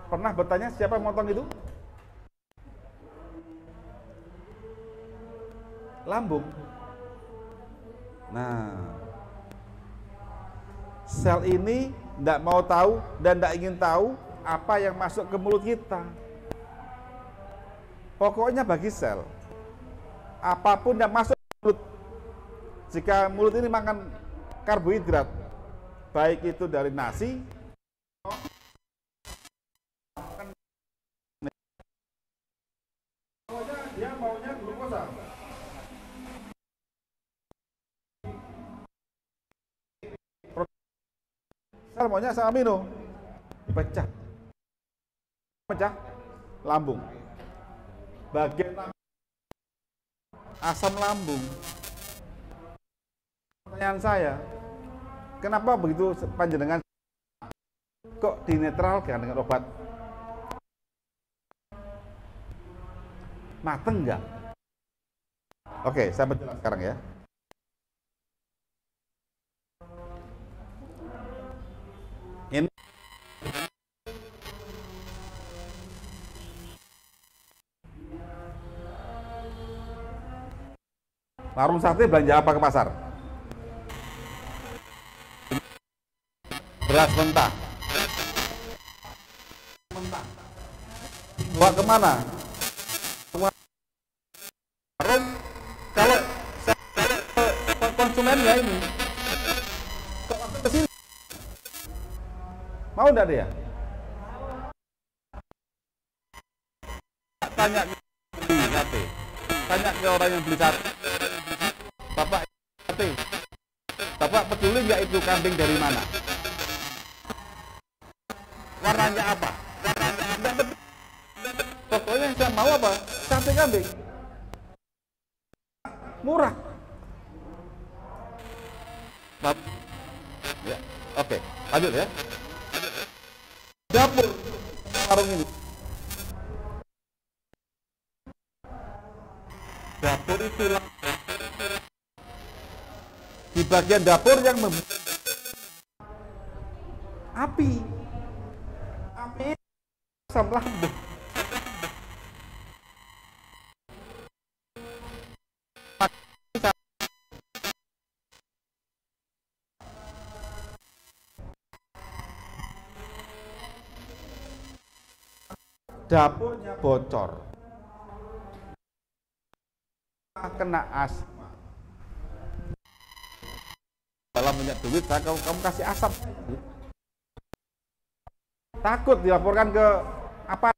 Pernah bertanya siapa yang motong itu? Lambung. Nah, sel ini tidak mau tahu dan tidak ingin tahu apa yang masuk ke mulut kita. Pokoknya bagi sel, apapun yang masuk ke mulut Jika mulut ini makan karbohidrat, baik itu dari nasi, dia maunya glukosa. Sel maunya asam amino, pecah lambung. Bagian asam lambung. Pertanyaan saya, kenapa begitu panjenengan kok dinetralkan dengan obat? Mateng nggak? Oke, saya menjelaskan sekarang ya. Ini warung sate belanja apa ke pasar? Beras mentah. Bawa kemana? Warung. Kalau konsumennya ini ke sini, mau enggak dia? Tanya ke sate. Tanya ke orang yang beli sate. Bapak sate. Bapak peduli nggak itu kambing dari mana? Warnanya apa? Pokoknya yang saya mau apa? Sate kambing. Murah. Ya, oke, lanjut ya. Dapur warung ini. Dapur itu di bagian dapur yang api asam lambung. Dapurnya bocor, kena asma. Dalam banyak duit, kamu kasih asap. Takut dilaporkan ke apa?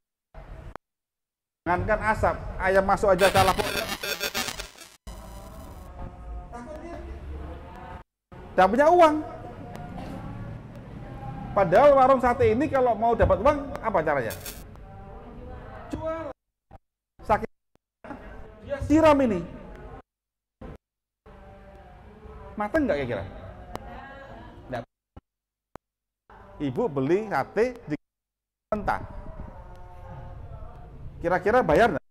Jangankan asap, ayam masuk aja salah. Tidak punya uang. Padahal warung sate ini kalau mau dapat uang, apa caranya? Jual. Sakit. Dia siram ini. Mateng nggak kira-kira? Nggak. Ibu beli sate di mentah. Kira-kira bayar nggak?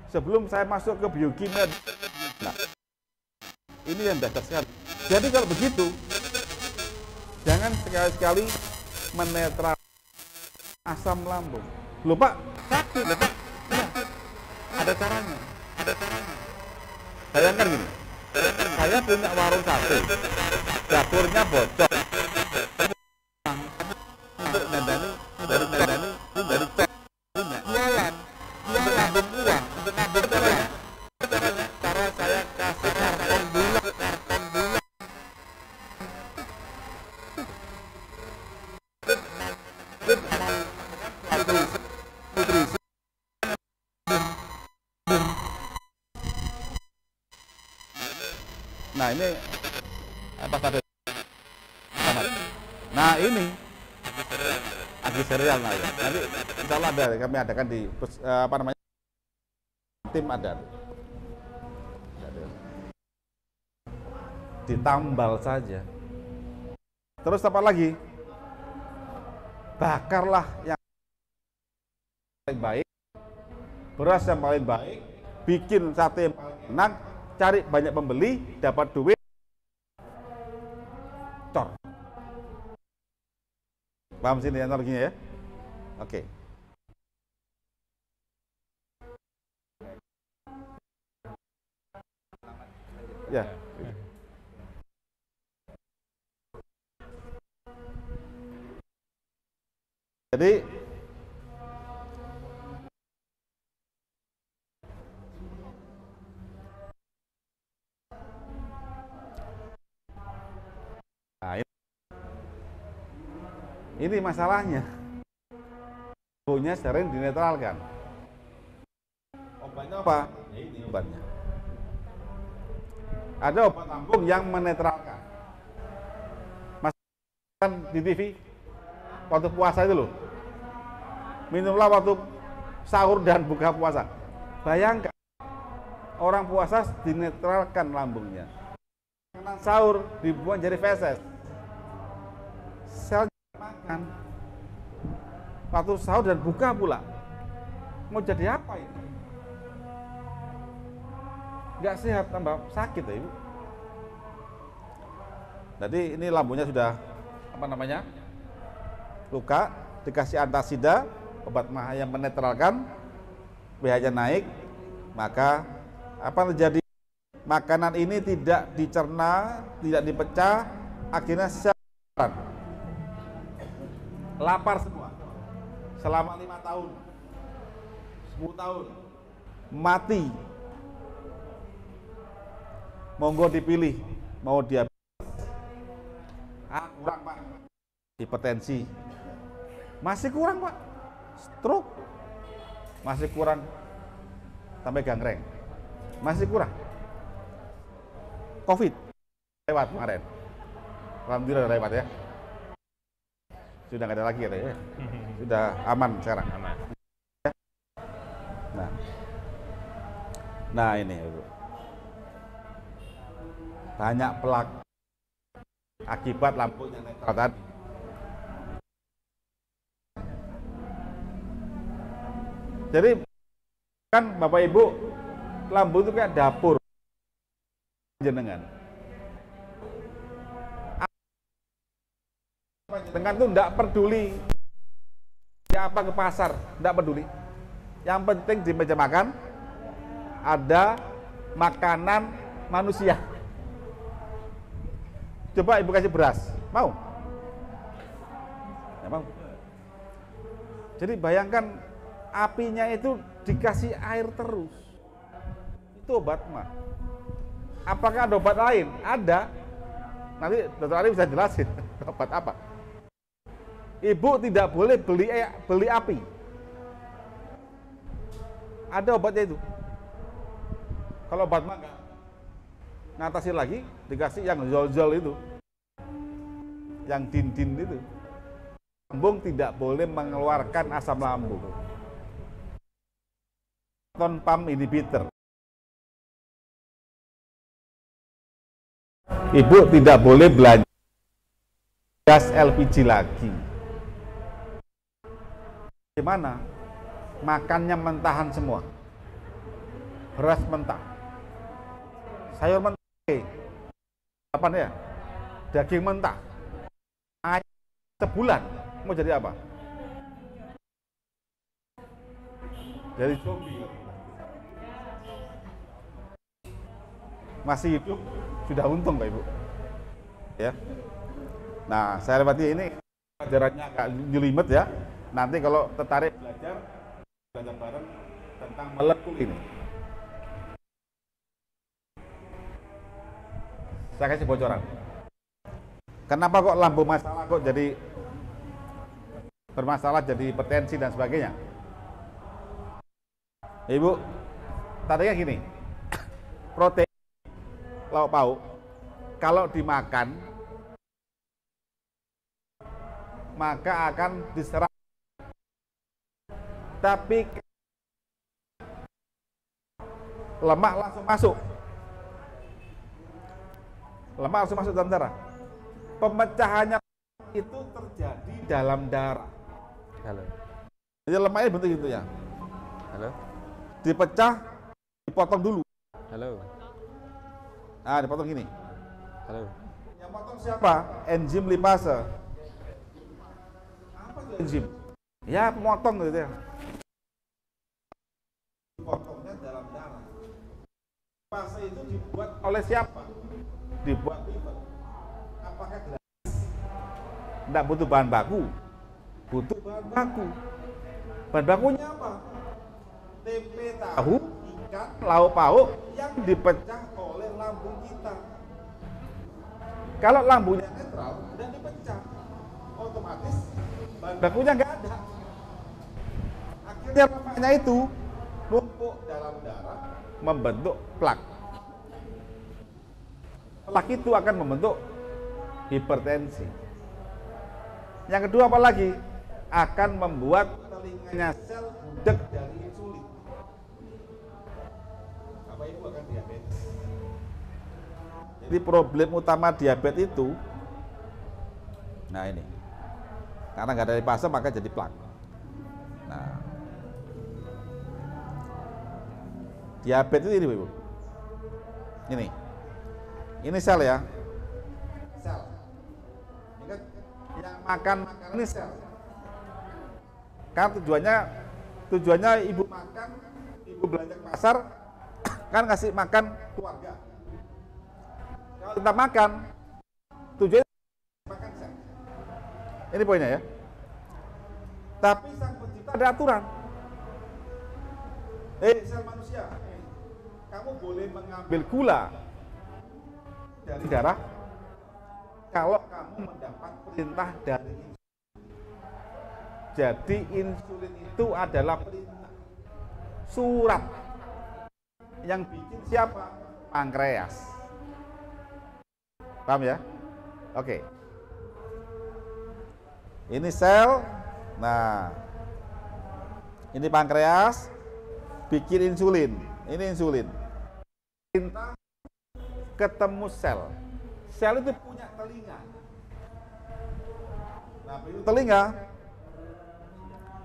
Sebelum saya masuk ke biokimia, nah, ini yang dasar sekali. Jadi kalau begitu, jangan sekali-sekali menetral asam lambung. Loh Pak, sakit loh Pak. Ya, ada caranya. Bayangkan gini, saya punya warung sate, dapurnya bocor. Untuk nandani, dari cek, jualan, nabung uang, cara saya kasih karton bulan. Nah ini apa tadi? Nah ini agri serial, nah ya. Nanti insya Allah ada, kami adakan di apa namanya, tim ada. Ditambal saja. Terus apa lagi? Bakarlah yang paling baik, beras yang paling baik, bikin sate yang paling enak, cari banyak pembeli, dapat duit, cor. Paham sini analoginya ya? Oke. Ya. Jadi nah, ini masalahnya. Lambungnya sering dinetralkan. Obatnya apa? Ya ini obatnya. Ada obat lambung yang menetralkan. Mas kan di TV waktu puasa itu loh. Minumlah waktu sahur dan buka puasa. Bayangkan orang puasa dinetralkan lambungnya. Karena sahur dibuat jadi feses. Sel makan. Waktu sahur dan buka pula. Mau jadi apa ini? Nggak sehat, tambah sakit ya Ibu. Jadi ini lambungnya sudah apa namanya? Luka, dikasih antasida, obat mah yang menetralkan, pH-nya naik, maka apa terjadi? Makanan ini tidak dicerna, tidak dipecah, akhirnya sel lapar semua. Selama 5 tahun, 10 tahun, mati. Monggo dipilih, mau diabetes, kurang Pak, hipertensi, masih kurang Pak, stroke, masih kurang, sampai gangreng, masih kurang, COVID, lewat kemarin, alhamdulillah lewat ya, sudah nggak ada lagi ya, sudah aman sekarang. Aman. Nah ini Ibu. Banyak pelaku akibat lambung yang netral tadi. Jadi kan Bapak Ibu, lambung itu kayak dapur jenengan. Jenengan tuh enggak peduli siapa ke pasar, enggak peduli. Yang penting di meja makan ada makanan manusia. Coba Ibu kasih beras, mau? Ya mau. Jadi bayangkan apinya itu dikasih air terus. Itu obat mah. Apakah ada obat lain? Ada. Nanti Dokter Ali bisa jelasin obat apa. Ibu tidak boleh beli api. Ada obatnya itu. Kalau obat mah enggak. Ngatasin lagi, dikasih yang zol-zol itu, yang din-din itu. Lambung tidak boleh mengeluarkan asam lambung. Proton pump inhibitor. Ibu tidak boleh belanja gas LPG lagi. Gimana? Makannya mentahan semua. Beras mentah. Sayur mentah. Apa ya? Daging mentah. Ayam sebulan mau jadi apa? Jadi zombie. Masih hidup sudah untung Pak Ibu. Ya. Nah, saya lewati ini pelajarannya agak jelimet ya. Nanti kalau tertarik belajar bareng tentang molekul ini. Saya kasih bocoran. Kenapa kok lambung masalah kok jadi bermasalah, jadi hipertensi dan sebagainya? Ibu, tadinya gini, protein lauk pauk kalau dimakan maka akan diserap, tapi lemak langsung masuk. Lemak langsung masuk dalam darah. Pemecahannya itu terjadi dalam darah. Halo. Jadi lemaknya bentuk itu ya. Halo. Dipecah, dipotong dulu. Halo. Nah, dipotong gini. Halo. Yang potong siapa? Enzim lipase. Apa itu enzim? Ya, pemotong gitu ya. Potongnya dalam darah. Lipase itu dibuat oleh siapa? Dibuat liver. Apakah gratis? Tidak butuh bahan baku. butuh bahan baku. Bahan bakunya apa? Tempe, tahu, ikan, lauk pauk yang dipecah oleh lambung kita. Kalau lambungnya netral dan dipecah, otomatis bahan bakunya nggak ada. Akhirnya lemaknya itu numpuk dalam darah, membentuk plak. Plak itu akan membentuk hipertensi. Yang kedua apa lagi? Akan membuat telinganya sel budek dari insulin. Bapak Ibu akan diabetes. Jadi problem utama diabetes itu, nah ini, karena nggak ada lipase maka jadi plak. Nah, diabetes ini, Ibu. Ini sel ya. Sel. Ini kan yang makan ini sel. Kan tujuannya ibu makan, ibu belanja ke pasar, kan ngasih makan keluarga. Kalau kita makan, tujuannya makan sel. Ini poinnya ya. Tapi sang pencipta ada aturan. Sel manusia, kamu boleh mengambil gula dari darah kalau kamu mendapat perintah dari insulin. Jadi insulin itu adalah perintah surat yang bikin siapa? Pankreas. Paham ya? Oke. Ini sel. Nah, ini pankreas bikin insulin. Ini insulin. Perintah ketemu sel. Sel itu punya telinga. Nah, itu telinga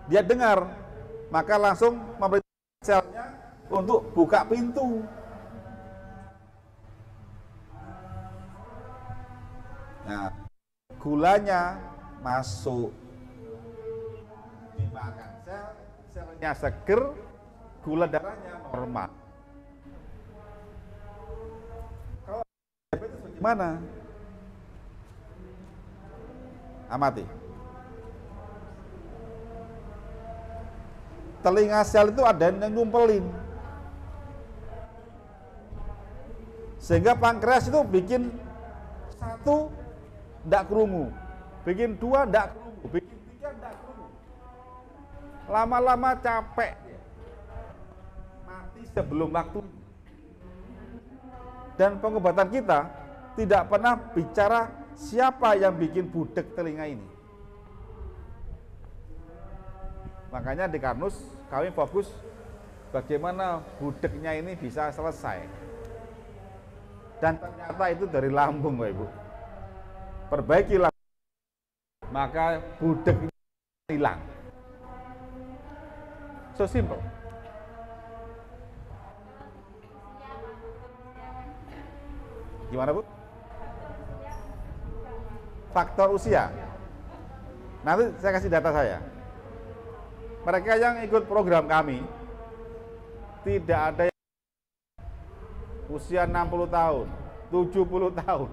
dia dengar, maka langsung memerintahkan selnya untuk buka pintu. Nah, gulanya masuk, dimakan sel, selnya seger, gula darahnya normal. Kalau diabetes bagaimana? Amati. Telinga sel itu ada yang ngumpelin, sehingga pankreas itu bikin satu ndak kerungu, bikin dua ndak kerungu, bikin tiga ndak kerungu. Lama-lama capek, mati sebelum waktu. Dan pengobatan kita tidak pernah bicara siapa yang bikin budek telinga ini. Makanya di Karnus kami fokus bagaimana budeknya ini bisa selesai. Dan ternyata itu dari lambung, Bapak Ibu. Perbaiki lambung, maka budek ini hilang. So simple. Gimana, Bu? Faktor usia. Nanti saya kasih data saya. Mereka yang ikut program kami tidak ada yang usia 60 tahun, 70 tahun.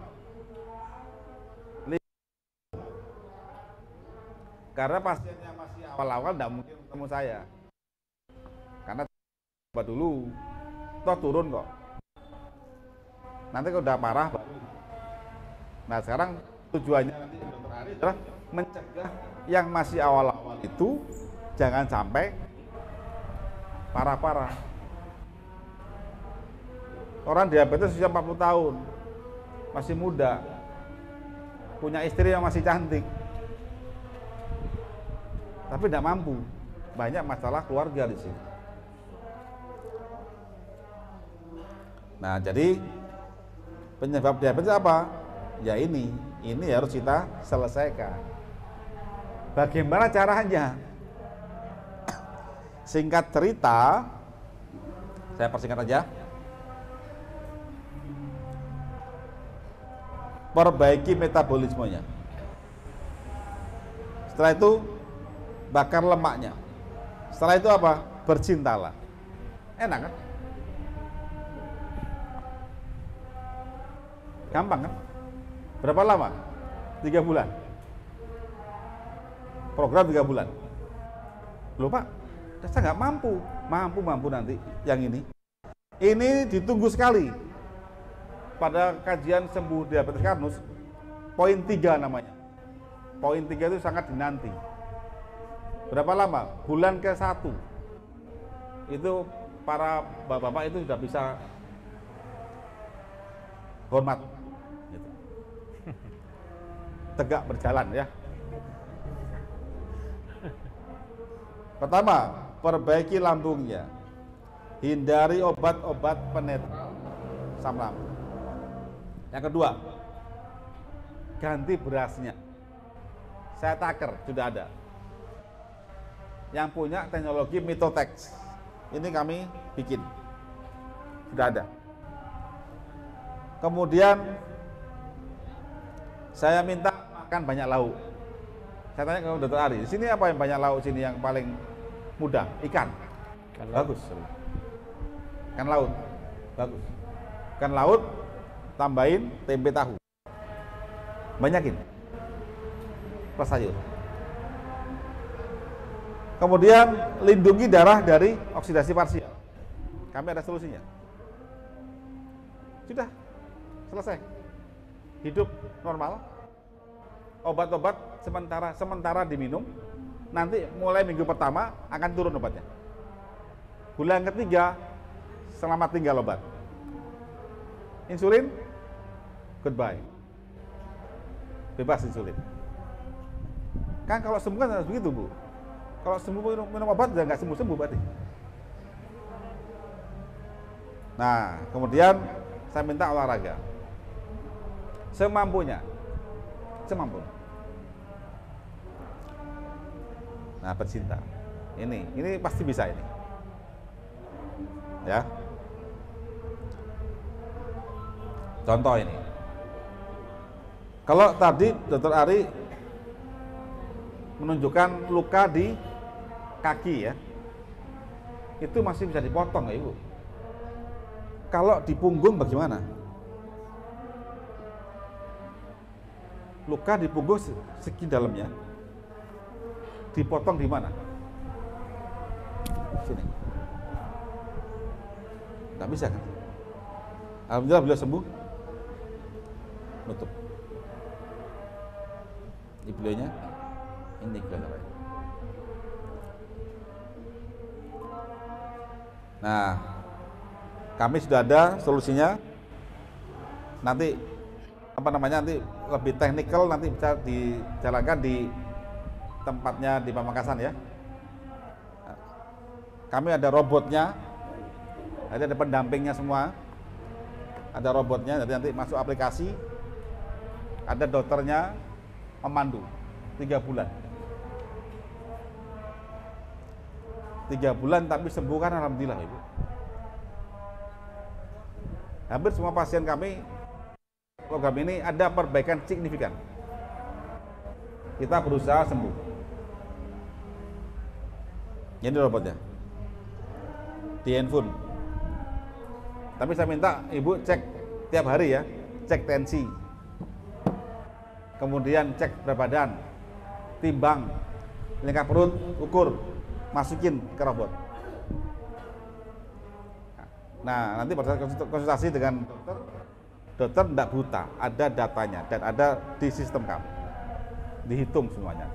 Karena pasien yang masih awal-awal tidak mungkin ketemu saya. Karena coba dulu, toh turun kok. Nanti kalau udah parah baru. Nah, sekarang tujuannya nanti Dr. Ari adalah mencegah yang masih awal-awal itu jangan sampai parah-parah. Orang diabetes usia 40 tahun, masih muda, punya istri yang masih cantik, tapi tidak mampu. Banyak masalah keluarga di sini. Nah, jadi penyebab diabetes apa? Ya ini harus kita selesaikan. Bagaimana caranya? Singkat cerita, saya persingkat aja. Perbaiki metabolismenya. Setelah itu bakar lemaknya. Setelah itu apa? Bercintalah. Enak kan? Gampang kan? Berapa lama? 3 bulan. program 3 bulan. Loh Pak, saya nggak mampu nanti yang ini. Ini ditunggu sekali. Pada kajian sembuh diabetes Karnus, poin 3 namanya. Poin 3 itu sangat dinanti. Berapa lama? Bulan ke-1. Itu para bapak-bapak itu sudah bisa hormat. Gitu. Tegak berjalan ya. Pertama, perbaiki lambungnya. Hindari obat-obat penetral asam lambung. Yang kedua, ganti berasnya. Saya taker, sudah ada. Yang punya teknologi Mitotex, ini kami bikin, sudah ada. Kemudian saya minta makan banyak lauk. Saya tanya ke Dr. Ari, di sini apa yang banyak lauk sini yang paling mudah? Ikan. Bagus. Ikan laut. Bagus. Ikan laut tambahin tempe tahu. Banyakin. Plus sayur. Kemudian lindungi darah dari oksidasi parsial. Kami ada solusinya. Sudah selesai. Hidup normal. Obat-obat sementara diminum. Nanti mulai minggu pertama akan turun obatnya. Bulan ketiga selamat tinggal obat. Insulin goodbye. Bebas insulin. Kan kalau sembuh kan harus begitu, Bu. Kalau sembuh minum obat udah nggak sembuh berarti. Nah, kemudian saya minta olahraga. Semampunya. Nah, pecinta. Ini pasti bisa ini. Ya. Contoh ini. Kalau tadi Dr. Ari menunjukkan luka di kaki ya, itu masih bisa dipotong ya Ibu. Kalau di punggung bagaimana? Luka di punggung segi dalamnya, dipotong di mana? Sini. Nggak bisa kan? Alhamdulillah beliau sembuh. Nutup. Di beliaunya ini kelihatan. Nah, kami sudah ada solusinya. Nanti nanti lebih teknikal, nanti bisa dijalankan di tempatnya di Pamekasan ya. Kami ada robotnya, ada pendampingnya semua, ada robotnya. Nanti masuk aplikasi, ada dokternya memandu 3 bulan. 3 bulan tapi sembuh kan alhamdulillah Ibu. Hampir semua pasien kami program ini ada perbaikan signifikan. Kita berusaha sembuh. Ini robotnya. Di handphone. Tapi saya minta Ibu cek tiap hari ya, cek tensi. Kemudian cek berat badan, timbang, lingkar perut, ukur, masukin ke robot. Nah, nanti pada saat konsultasi dengan dokter tidak buta, ada datanya dan ada di sistem kami, dihitung semuanya.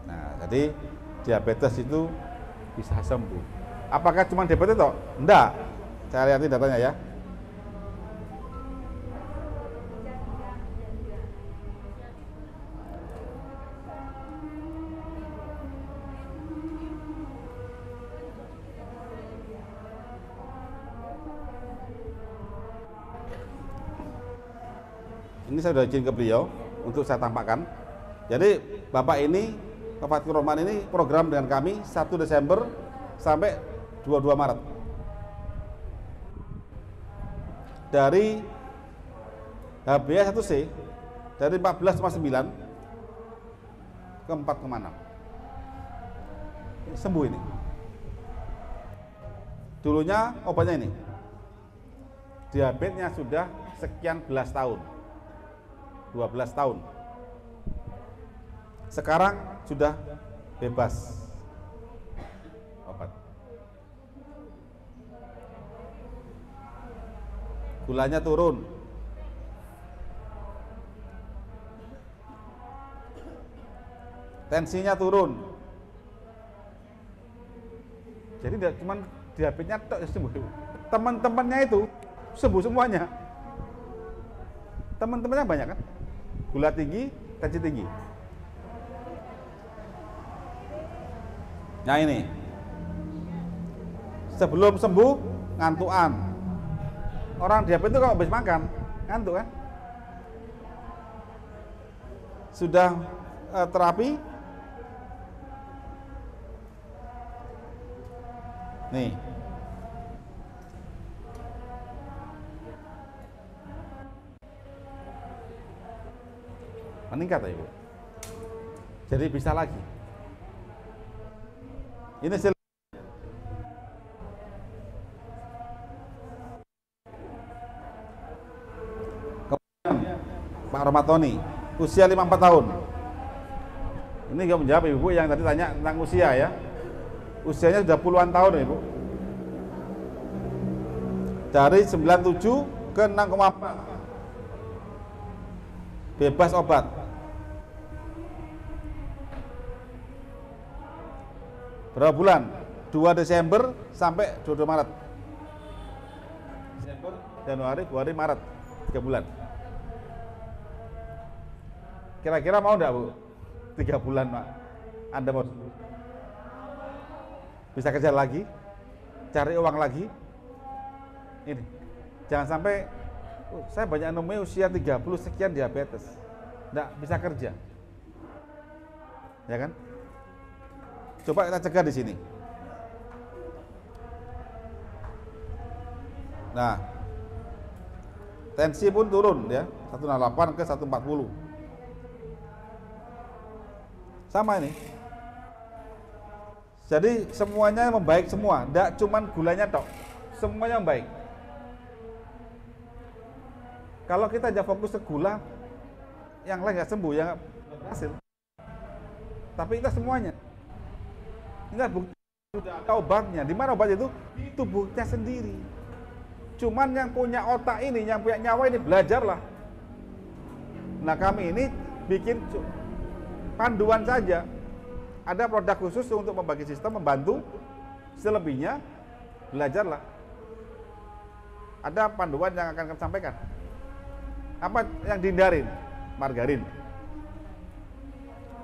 Nah, jadi diabetes itu bisa sembuh. Apakah cuma diabetes toh? Enggak. Saya lihat datanya ya. Ini saya sudah izin ke beliau untuk saya tampakkan. Jadi Bapak ini, Pak Fatkur Rohman ini program dengan kami 1 Desember sampai 22 Maret. Dari HbA1c dari 14,9 ke 4,6. Sembuh ini. Dulunya obatnya ini. Diabetesnya sudah sekian belas tahun. 12 tahun. Sekarang sudah bebas obat. Gulanya turun. Tensinya turun. Jadi tidak cuma diabetesnya tok yang sembuh. Teman-temannya itu sembuh semuanya. Teman-temannya banyak kan? Gula tinggi, tensi tinggi. Nah ini, sebelum sembuh ngantukan. Orang diabetes itu kalau habis makan ngantuk kan? Sudah terapi, nih, meningkat ya Ibu. Jadi bisa lagi. Ini Pak Romatoni, usia 54 tahun. Ini nggak menjawab Ibu yang tadi tanya tentang usia ya. Usianya sudah puluhan tahun Ibu. Dari 97 ke 6,4. Bebas obat. Berapa bulan? 2 Desember sampai 22 Maret. Desember, Januari, Februari, Maret. 3 bulan. Kira-kira mau enggak Bu? 3 bulan Pak. Anda mau bisa kerja lagi? Cari uang lagi? Ini. Jangan sampai saya banyak nemuin usia 30 sekian diabetes. Enggak bisa kerja. Ya kan? Coba kita cegah di sini. Nah, tensi pun turun ya, 168 ke 140. Sama ini. Jadi semuanya membaik semua, tidak cuman gulanya tok. Semuanya membaik. Kalau kita aja fokus ke gula, yang lain nggak sembuh, ya nggak berhasil. Tapi kita semuanya. Enggak, bukti sudah ada obatnya. Di mana obat itu? Di tubuhnya sendiri. Cuman yang punya otak ini, yang punya nyawa ini, belajarlah. Nah kami ini bikin panduan saja. Ada produk khusus untuk membagi sistem, membantu. Selebihnya, belajarlah. Ada panduan yang akan kami sampaikan. Apa yang dihindarin? Margarin.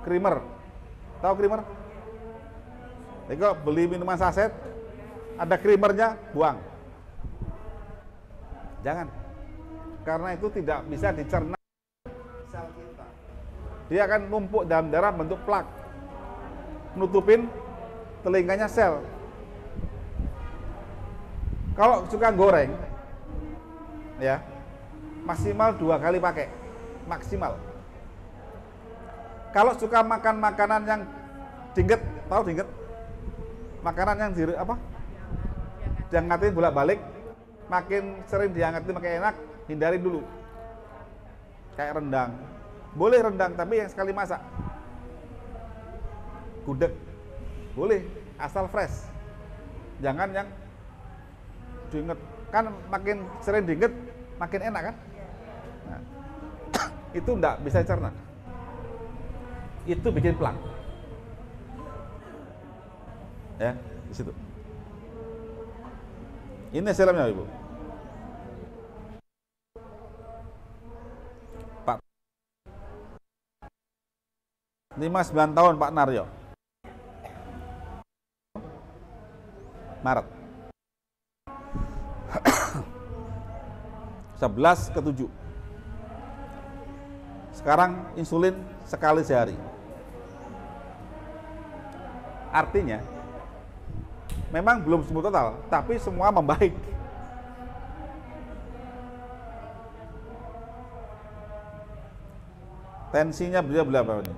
Creamer. Tahu creamer? Jadi kalau beli minuman saset, ada creamernya, buang. Jangan. Karena itu tidak bisa dicerna sel kita. Dia akan numpuk dalam darah bentuk plak. Nutupin telinganya sel. Kalau suka goreng, ya, maksimal 2 kali pakai. Maksimal. Kalau suka makan makanan yang dingget, tahu dingget? Makanan yang dihangatin bolak-balik, makin sering dihangatin makin enak, hindari dulu. Kayak rendang, boleh rendang tapi yang sekali masak. Gudeg, boleh asal fresh. Jangan yang diinget, kan makin sering diinget makin enak kan? Nah, itu enggak bisa dicerna. Itu bikin plak. Ya, di situ. Ini serumnya Ibu. Pak 59 tahun Pak Naryo. Maret. 11 ke 7. Sekarang insulin sekali sehari. Artinya memang belum sembuh total, tapi semua membaik. Tensinya berapa ini?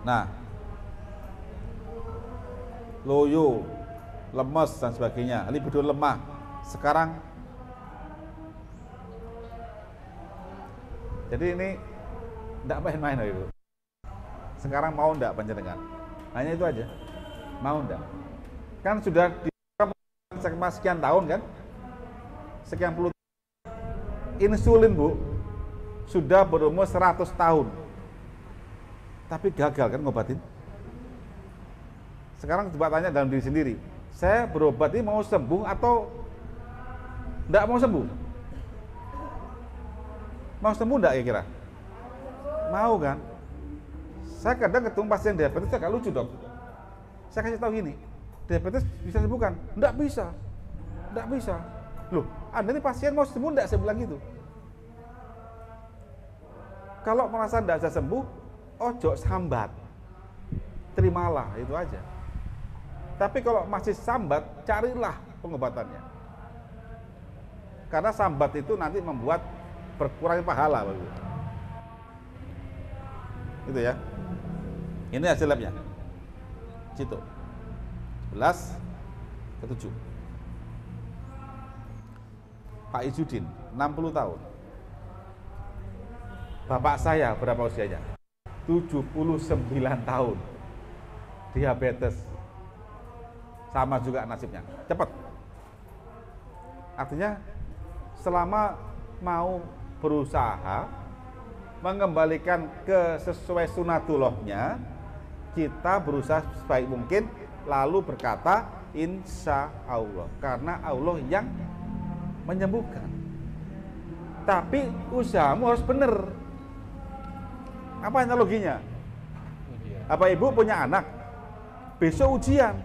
Nah, loyo, lemes dan sebagainya, libido lemah. Sekarang, jadi ini Enggak main-main loh Ibu. Sekarang mau enggak panjenengan? Hanya itu aja. Mau enggak? Kan sudah di sekian tahun kan? Sekian puluh. Insulin Bu sudah berumur 100 tahun. Tapi gagal kan ngobatin. Sekarang coba tanya dalam diri sendiri. Saya berobat ini mau sembuh atau enggak mau sembuh? Mau sembuh enggak kira-kira? Mau kan? Saya kadang ketemu pasien diabetes agak lucu dok. Saya kasih tahu gini, diabetes bisa sembuhkan? Enggak bisa. Enggak bisa. Loh, Anda ini pasien mau sembuh enggak? Saya bilang gitu. Kalau merasa enggak bisa sembuh, ojo sambat. Terimalah, itu aja. Tapi kalau masih sambat, carilah pengobatannya. Karena sambat itu nanti membuat berkurang pahala. Itu ya. Ini hasil labnya. Situ. 11 ke 7. Pak Izudin, 60 tahun. Bapak saya berapa usianya? 79 tahun. Diabetes. Sama juga nasibnya. Cepat. Artinya selama mau berusaha mengembalikan ke sesuai sunatullahnya, kita berusaha sebaik mungkin lalu berkata insya Allah, karena Allah yang menyembuhkan. Tapi usahamu harus benar. Apa analoginya? Apa ibu punya anak besok ujian,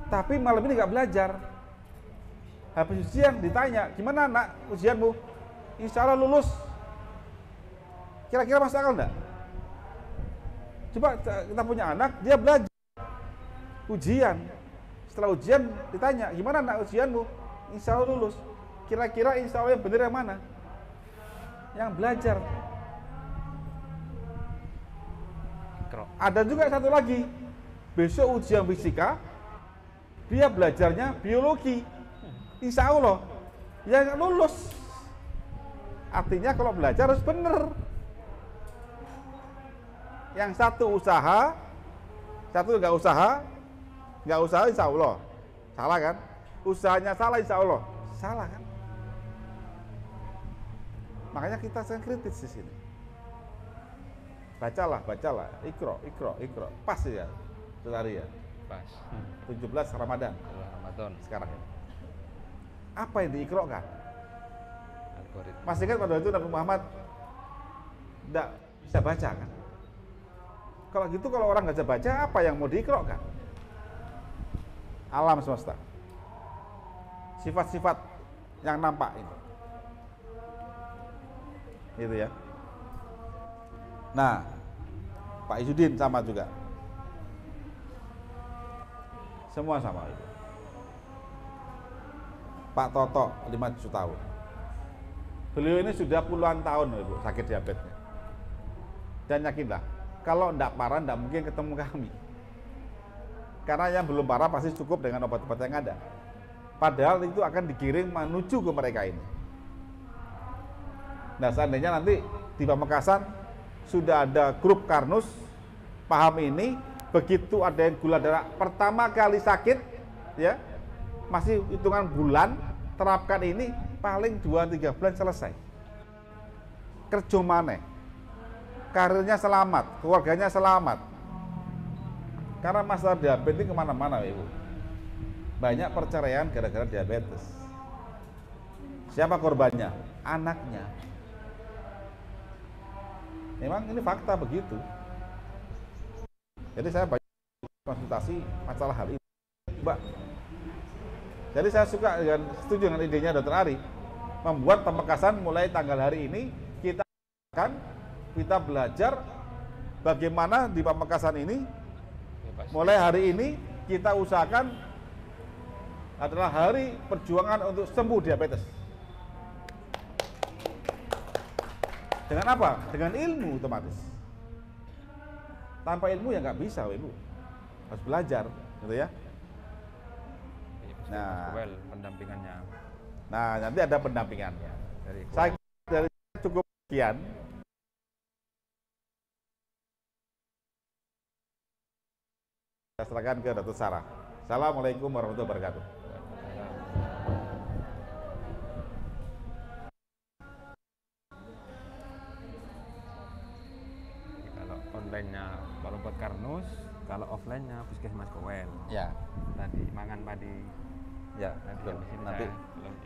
tapi malam ini nggak belajar. Habis ujian ditanya, gimana nak ujianmu? Insya Allah lulus. Kira-kira masuk akal enggak? Coba kita punya anak, dia belajar ujian. Setelah ujian ditanya, gimana nak ujianmu? Insya Allah lulus. Kira-kira insya Allah yang benar yang mana? Yang belajar. Ada juga satu lagi, besok ujian fisika, dia belajarnya biologi. Insya Allah, ya nggak lulus. Artinya kalau belajar harus benar. Yang satu usaha, satu nggak usaha insya Allah. Salah kan? Usahanya salah insya Allah. Salah kan? Makanya kita sangat kritis di sini. Bacalah, ikro. Pas ya, saudari ya. Pas. 17 Ramadan. Ramadan. Sekarang ini. Apa yang diikrokan? Algoritma. Masih ingat pada itu Nabi Muhammad tidak bisa baca kan? Kalau gitu kalau orang nggak bisa baca, apa yang mau diikrokan? Alam semesta. Sifat-sifat yang nampak ini. Gitu ya. Nah, Pak Izudin sama juga. Semua sama itu. Pak Toto 57 tahun. Beliau ini sudah puluhan tahun Ibu sakit diabetesnya. Dan yakinlah, kalau enggak parah enggak mungkin ketemu kami. Karena yang belum parah pasti cukup dengan obat-obat yang ada. Padahal itu akan digiring menuju ke mereka ini. Nah, seandainya nanti di Pamekasan sudah ada grup Karnus paham ini, begitu ada yang gula darah pertama kali sakit ya, masih hitungan bulan, terapkan ini paling 2-3 bulan selesai. Kerja maneh, karirnya selamat, keluarganya selamat. Karena masalah diabetes ini kemana-mana Ibu. Banyak perceraian gara-gara diabetes. Siapa korbannya? Anaknya. Memang ini fakta begitu. Jadi saya banyak konsultasi masalah hal ini, Mbak. Jadi saya setuju dengan idenya Dr. Ari, membuat Pamekasan mulai tanggal hari ini kita belajar bagaimana di Pamekasan ini, mulai hari ini kita usahakan adalah hari perjuangan untuk sembuh diabetes. Dengan apa? Dengan ilmu otomatis. Tanpa ilmu ya nggak bisa, Ibu. Harus belajar, gitu ya. Nah, pendampingannya. Nah, nanti ada pendampingannya. Saya dari cukup Sekian. Saya serahkan ke Dr. Sarah. Assalamualaikum warahmatullahi wabarakatuh. Kalau online-nya Balong Karnus, kalau offline-nya Puskesmas Kowel. Ya, Tadi mangan padi. ya, Nanti betul. habis ini Nanti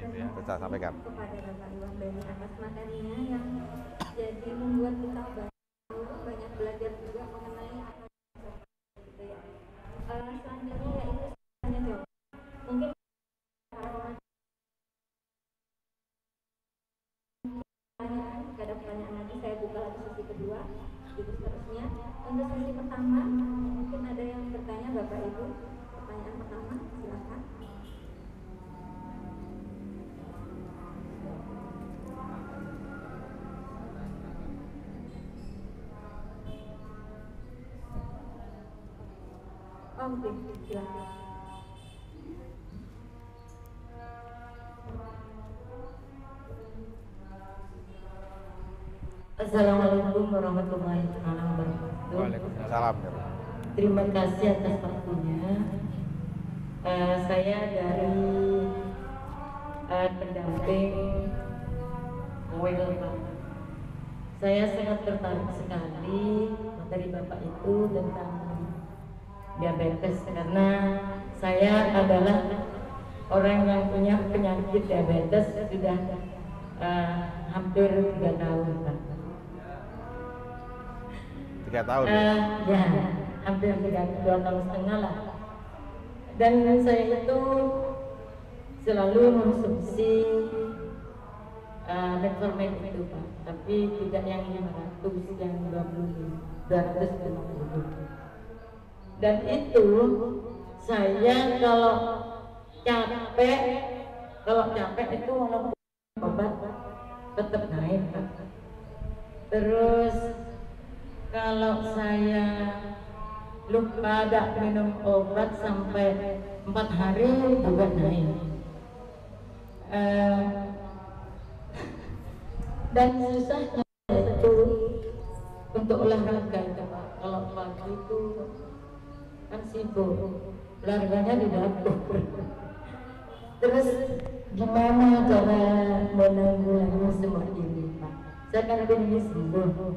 itu ya. Saya sampaikan. Kepada Bapak Iwan Beni atas materinya yang jadi membuat kita banyak belajar juga mengenai apa gitu ya. Selanjutnya yaitu tanya jawab. Mungkin pertanyaan, gak ada pertanyaan lagi, saya buka lagi sesi kedua, gitu seterusnya. Untuk sesi pertama, mungkin ada yang bertanya Bapak Ibu. Pertanyaan pertama, silakan. Oke, silakan. Assalamualaikum warahmatullahi wabarakatuh. Waalaikumsalam. Salam. Terima kasih atas waktunya. Saya dari pendamping Kowel Pak. Saya sangat tertarik sekali materi Bapak itu tentang diabetes karena saya adalah orang yang punya penyakit diabetes sudah hampir 3 tahun Pak. 3 tahun. Ya, hampir 2 tahun setengah lah. Dan saya itu selalu mengonsumsi metformin itu Pak, tapi tidak yang 500, yang 250. Dan itu saya kalau capek itu walaupun obat tetap naik Pak. Terus kalau saya lupa ada minum obat sampai 4 hari juga naik. Dan susahnya itu untuk olahraga itu Pak. Kalau pagi itu kan sibuk, olahraganya di dapur. Terus gimana cara menanggulangi semua ini Pak? Saya kan ingin sembuh.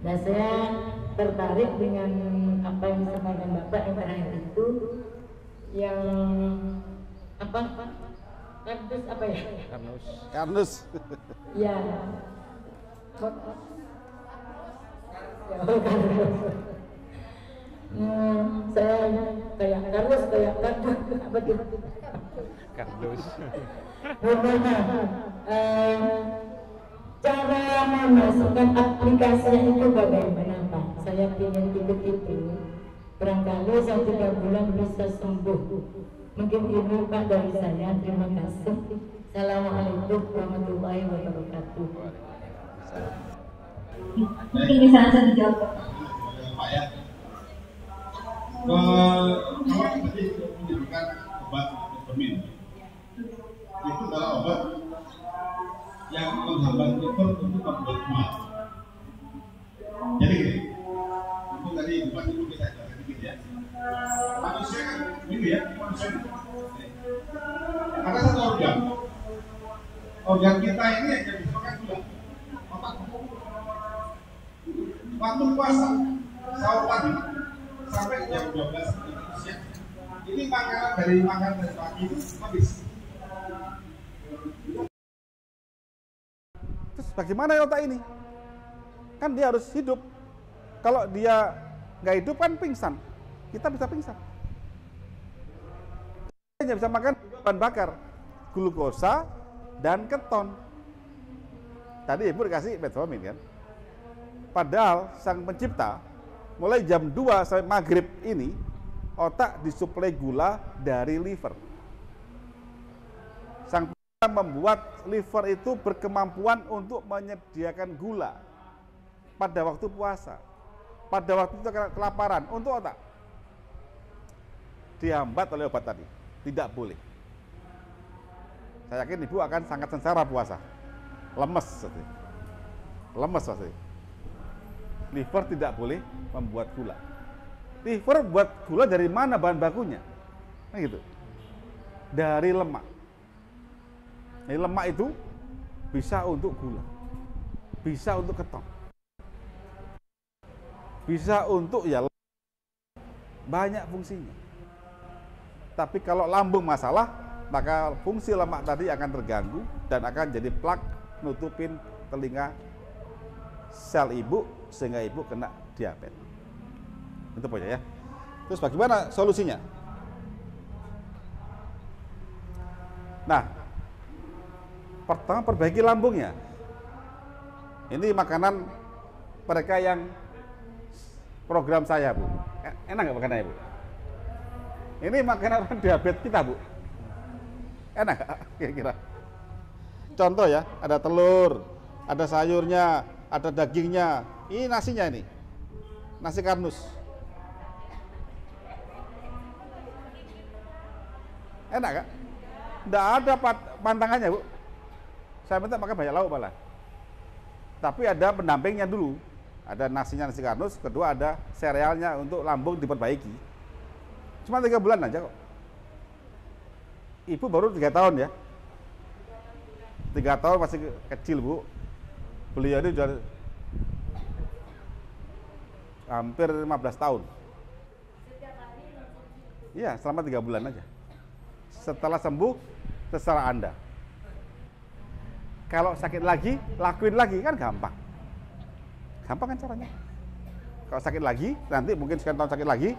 Nah saya tertarik dengan apa yang disampaikan Bapak yang terakhir itu, yang apa? Kardus apa ya? Karnus. Ya. Ya, kardus. Saya kayak kardus, kayak kardus, apa gitu? Kardus. Cara memasukkan aplikasinya itu bagaimana Pak? Saya ingin ikut itu. Barangkali saya 3 bulan bisa sembuh. Mungkin ini Pak dari saya. Terima kasih. Assalamualaikum warahmatullahi wabarakatuh. Mungkin bisa langsung dijawab. Pak ya. Kalau tadi menyebutkan obat metformin, itu adalah obat yang menghambat liver untuk membuat mual. Jadi gini, itu tadi bukan itu kita jelaskan dikit ya. Manusia kan ini ya, manusia ini. Ada satu organ kita ini yang bisa makan gula, otak. Waktu puasa, sahur pagi sampai jam 12 siang, ini makanan dari pagi itu habis. Terus bagaimana otak ini? Kan dia harus hidup. Kalau dia nggak hidup kan pingsan. Kita bisa pingsan. Hanya bisa makan bahan bakar, glukosa dan keton. Tadi Ibu dikasih metformin kan? Padahal sang pencipta mulai jam 2 sampai maghrib ini otak disuplai gula dari liver. Sang pencipta membuat liver itu berkemampuan untuk menyediakan gula pada waktu puasa, pada waktu itu kelaparan untuk otak. Dihambat oleh obat tadi, tidak boleh. Saya yakin Ibu akan sangat sengsara puasa, lemes. lemes pasti. Liver tidak boleh membuat gula. Liver buat gula dari mana bahan bakunya? Nah gitu. Dari lemak. Jadi lemak itu bisa untuk gula, bisa untuk ketong, bisa untuk ya banyak fungsinya. Tapi kalau lambung masalah, maka fungsi lemak tadi akan terganggu dan akan jadi plak nutupin telinga sel ibu sehingga ibu kena diabetes. Itu poinnya ya. Terus bagaimana solusinya? Nah, pertama perbaiki lambungnya. Ini makanan mereka yang program saya, Bu. Enak nggak makanannya, Bu? Ini makanan orang diabetes kita, Bu. Enak nggak kira-kira? Contoh ya, ada telur, ada sayurnya, ada dagingnya. Ini nasinya ini, nasi karnus. Enak kan? Nggak ada pantangannya, Bu. Saya minta pakai banyak lauk malah. Tapi ada pendampingnya dulu. Ada nasinya nasi karnus, kedua ada serealnya untuk lambung diperbaiki. Cuma 3 bulan aja kok. Ibu baru 3 tahun ya. 3 tahun masih kecil, Bu. Beliau ini sudah hampir 15 tahun. Iya, selama 3 bulan aja. Setelah sembuh, terserah Anda. Kalau sakit lagi, lakuin lagi, kan gampang. Gampang kan caranya. Kalau sakit lagi, nanti mungkin sekian tahun sakit lagi,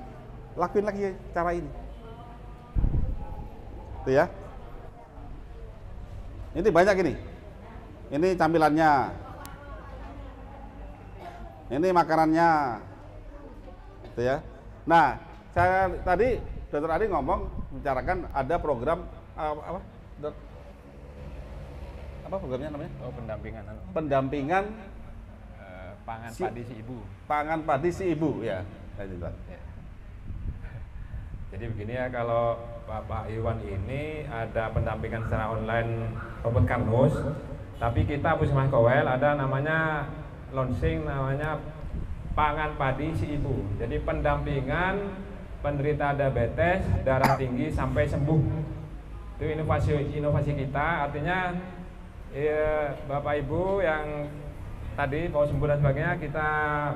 lakuin lagi cara ini. Itu ya. Ini banyak ini. Ini camilannya. Ini makanannya. Itu ya. Nah, saya tadi Dr. Ari ngomong bicarakan ada program apa programnya namanya? Oh, pendampingan. Pendampingan Pangan padi si ibu. Pangan padi si ibu ya. Ya. Jadi begini ya, kalau Bapak Iwan ini ada pendampingan secara online robot karnus, tapi kita Puskesmas Kowel ada namanya launching namanya Pangan Padi si Ibu. Jadi pendampingan penderita diabetes darah tinggi sampai sembuh. Itu inovasi kita, artinya Bapak Ibu yang tadi mau sembuh dan sebagainya kita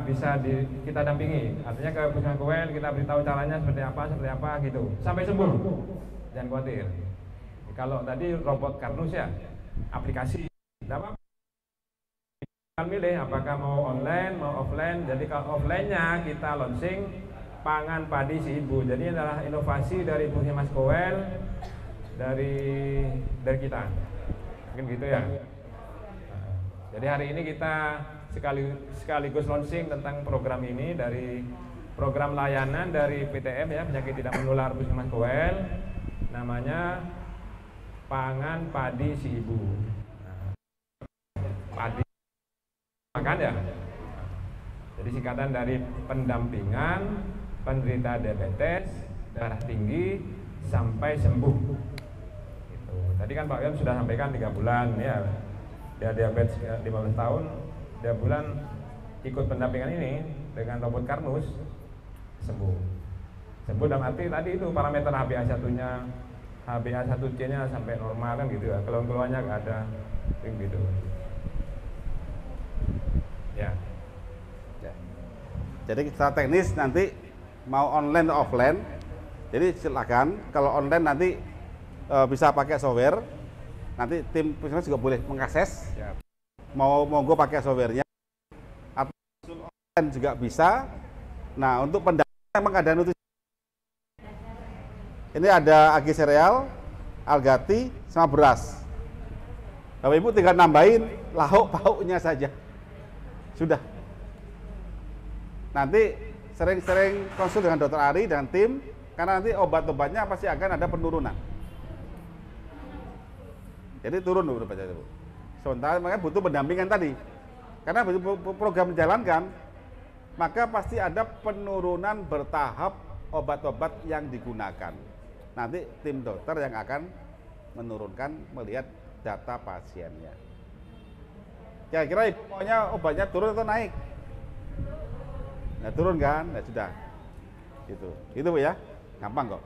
bisa kita dampingi. Artinya ke Puskesmas Kowel kita beritahu caranya seperti apa gitu sampai sembuh. Jangan khawatir. Kalau tadi robot karnus ya aplikasi. Apa? Milih apakah mau online mau offline. Jadi kalau offline-nya kita launching Pangan Padi si Ibu. Jadi ini adalah inovasi dari Puskesmas Kowel dari kita. Mungkin gitu ya. Jadi hari ini kita sekaligus launching tentang program ini dari program layanan dari PTM ya, penyakit tidak menular Puskesmas Kowel, namanya Pangan Padi si Ibu. Padi makan ya. Jadi singkatan dari pendampingan penderita diabetes darah tinggi sampai sembuh. Gitu. Tadi kan Pak Yon sudah sampaikan 3 bulan ya. Dia diabetes 15 tahun, 3 bulan ikut pendampingan ini dengan robot karnus sembuh. Sembuh dalam arti tadi itu parameter HbA1-nya, HbA1c-nya sampai normal kan gitu ya. Keluhan-keluhannya nggak ada gitu. Ya. Jadi secara teknis nanti mau online atau offline. Jadi silakan kalau online nanti bisa pakai software. Nanti tim Puskesmas juga boleh mengakses. Siap. Monggo pakai softwarenya. Atau online juga bisa. Nah, untuk pendampingan memang ada nutrisi. Ini ada agi sereal, algati, sama beras. Bapak Ibu tinggal nambahin lauk pauknya saja. Sudah. Nanti sering-sering konsul dengan Dr. Ari dan tim, karena nanti obat-obatnya pasti akan ada penurunan. Jadi turun dulu obatnya, Bu. Sementara makanya butuh pendampingan tadi. Karena begitu program dijalankan, maka pasti ada penurunan bertahap obat-obat yang digunakan. Nanti tim dokter yang akan menurunkan melihat data pasiennya. Kira-kira ibu maunya obatnya turun atau naik? Nah, turun kan? Nah, sudah. Itu Bu ya. Gampang kok.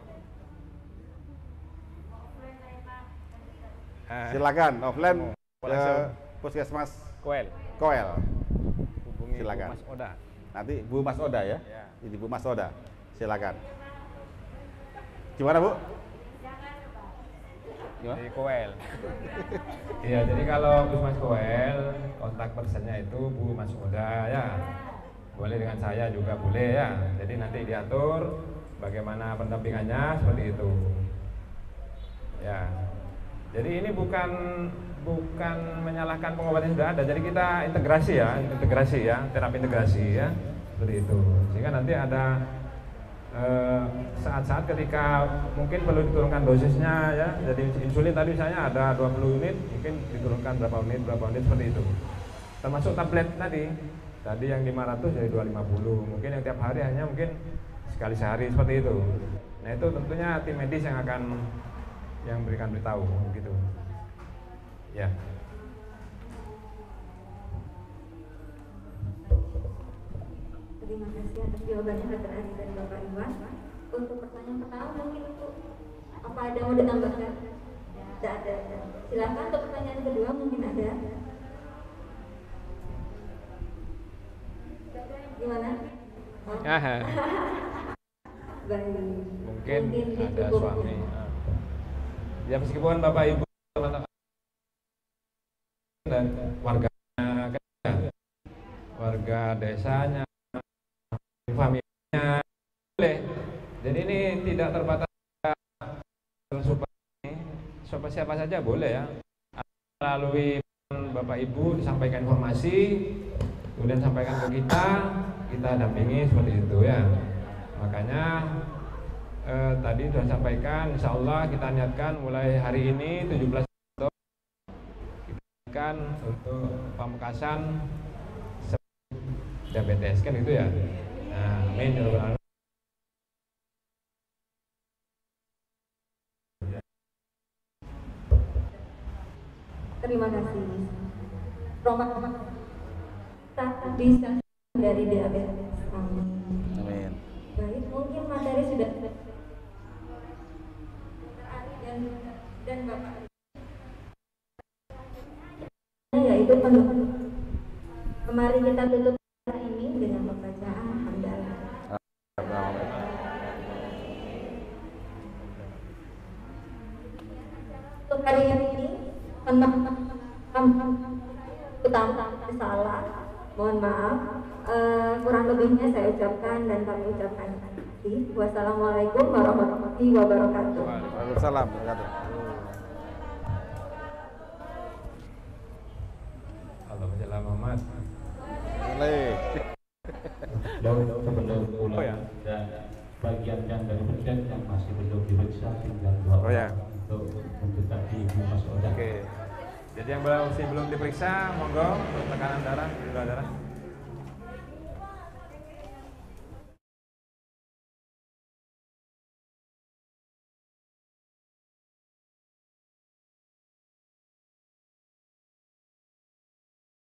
Silakan offline ke Puskesmas Koel. Hubungi Silakan. Bu Mas Oda. Nanti Bu Mas Oda ya. Ya. Ini Bu Mas Oda. Silakan. Gimana Bu? Gimana? Di Koel. Iya, jadi kalau Puskesmas Koel, kontak personnya itu Bu Mas Oda ya. Boleh dengan saya juga boleh ya. Jadi nanti diatur bagaimana pendampingannya seperti itu. Ya. Jadi ini bukan menyalahkan pengobatan yang sudah ada. Jadi kita integrasi ya, terapi integrasi ya, seperti itu. Sehingga nanti ada saat-saat ketika mungkin perlu diturunkan dosisnya ya. Jadi insulin tadi misalnya ada 20 unit, mungkin diturunkan berapa unit seperti itu. Termasuk tablet tadi yang 500 jadi 250. Mungkin yang tiap hari hanya mungkin sekali sehari seperti itu. Nah, itu tentunya tim medis yang akan berikan beritahu gitu. Ya. Terima kasih atas jawabannya Dr. Ari dan Bapak Iwan. Untuk pertanyaan pertama mungkin itu apa ada mau ditambahkan? Tidak ada. Silakan untuk pertanyaan kedua mungkin ada. Gimana? Oh. Baik. Mungkin ada suami. Ya meskipun Bapak Ibu dan warga desanya, familinya boleh. Jadi ini tidak terbatas siapa saja boleh ya. Melalui Bapak Ibu disampaikan informasi, kemudian sampaikan ke kita dampingi seperti itu ya. Makanya tadi sudah sampaikan, insya Allah kita niatkan mulai hari ini 17 Oktober kita niatkan untuk pamekasan diabetes kan gitu ya. Nah, amin ya rabbal alamin. Terima kasih. Roma tak bisa dari diabetes. Amin. Baik, mungkin materi sudah dan Bapak yaitu penutup. Mari kita tutup hari ini dengan pembacaan hamdalah. Untuk hari ini utama salah, mohon maaf. Kurang lebihnya saya ucapkan dan kami ucapkan terima kasih. Wassalamualaikum warahmatullahi wabarakatuh. Waalaikumsalam warahmatullahi Allahumma Muhammad. Sebelum pulang dan bagian yang dari presiden yang masih belum diperiksa tinggal 2 orang untuk mendekati Ibu Mas Oda. Oke. Jadi yang masih belum diperiksa, monggo untuk tekanan darah, gula darah.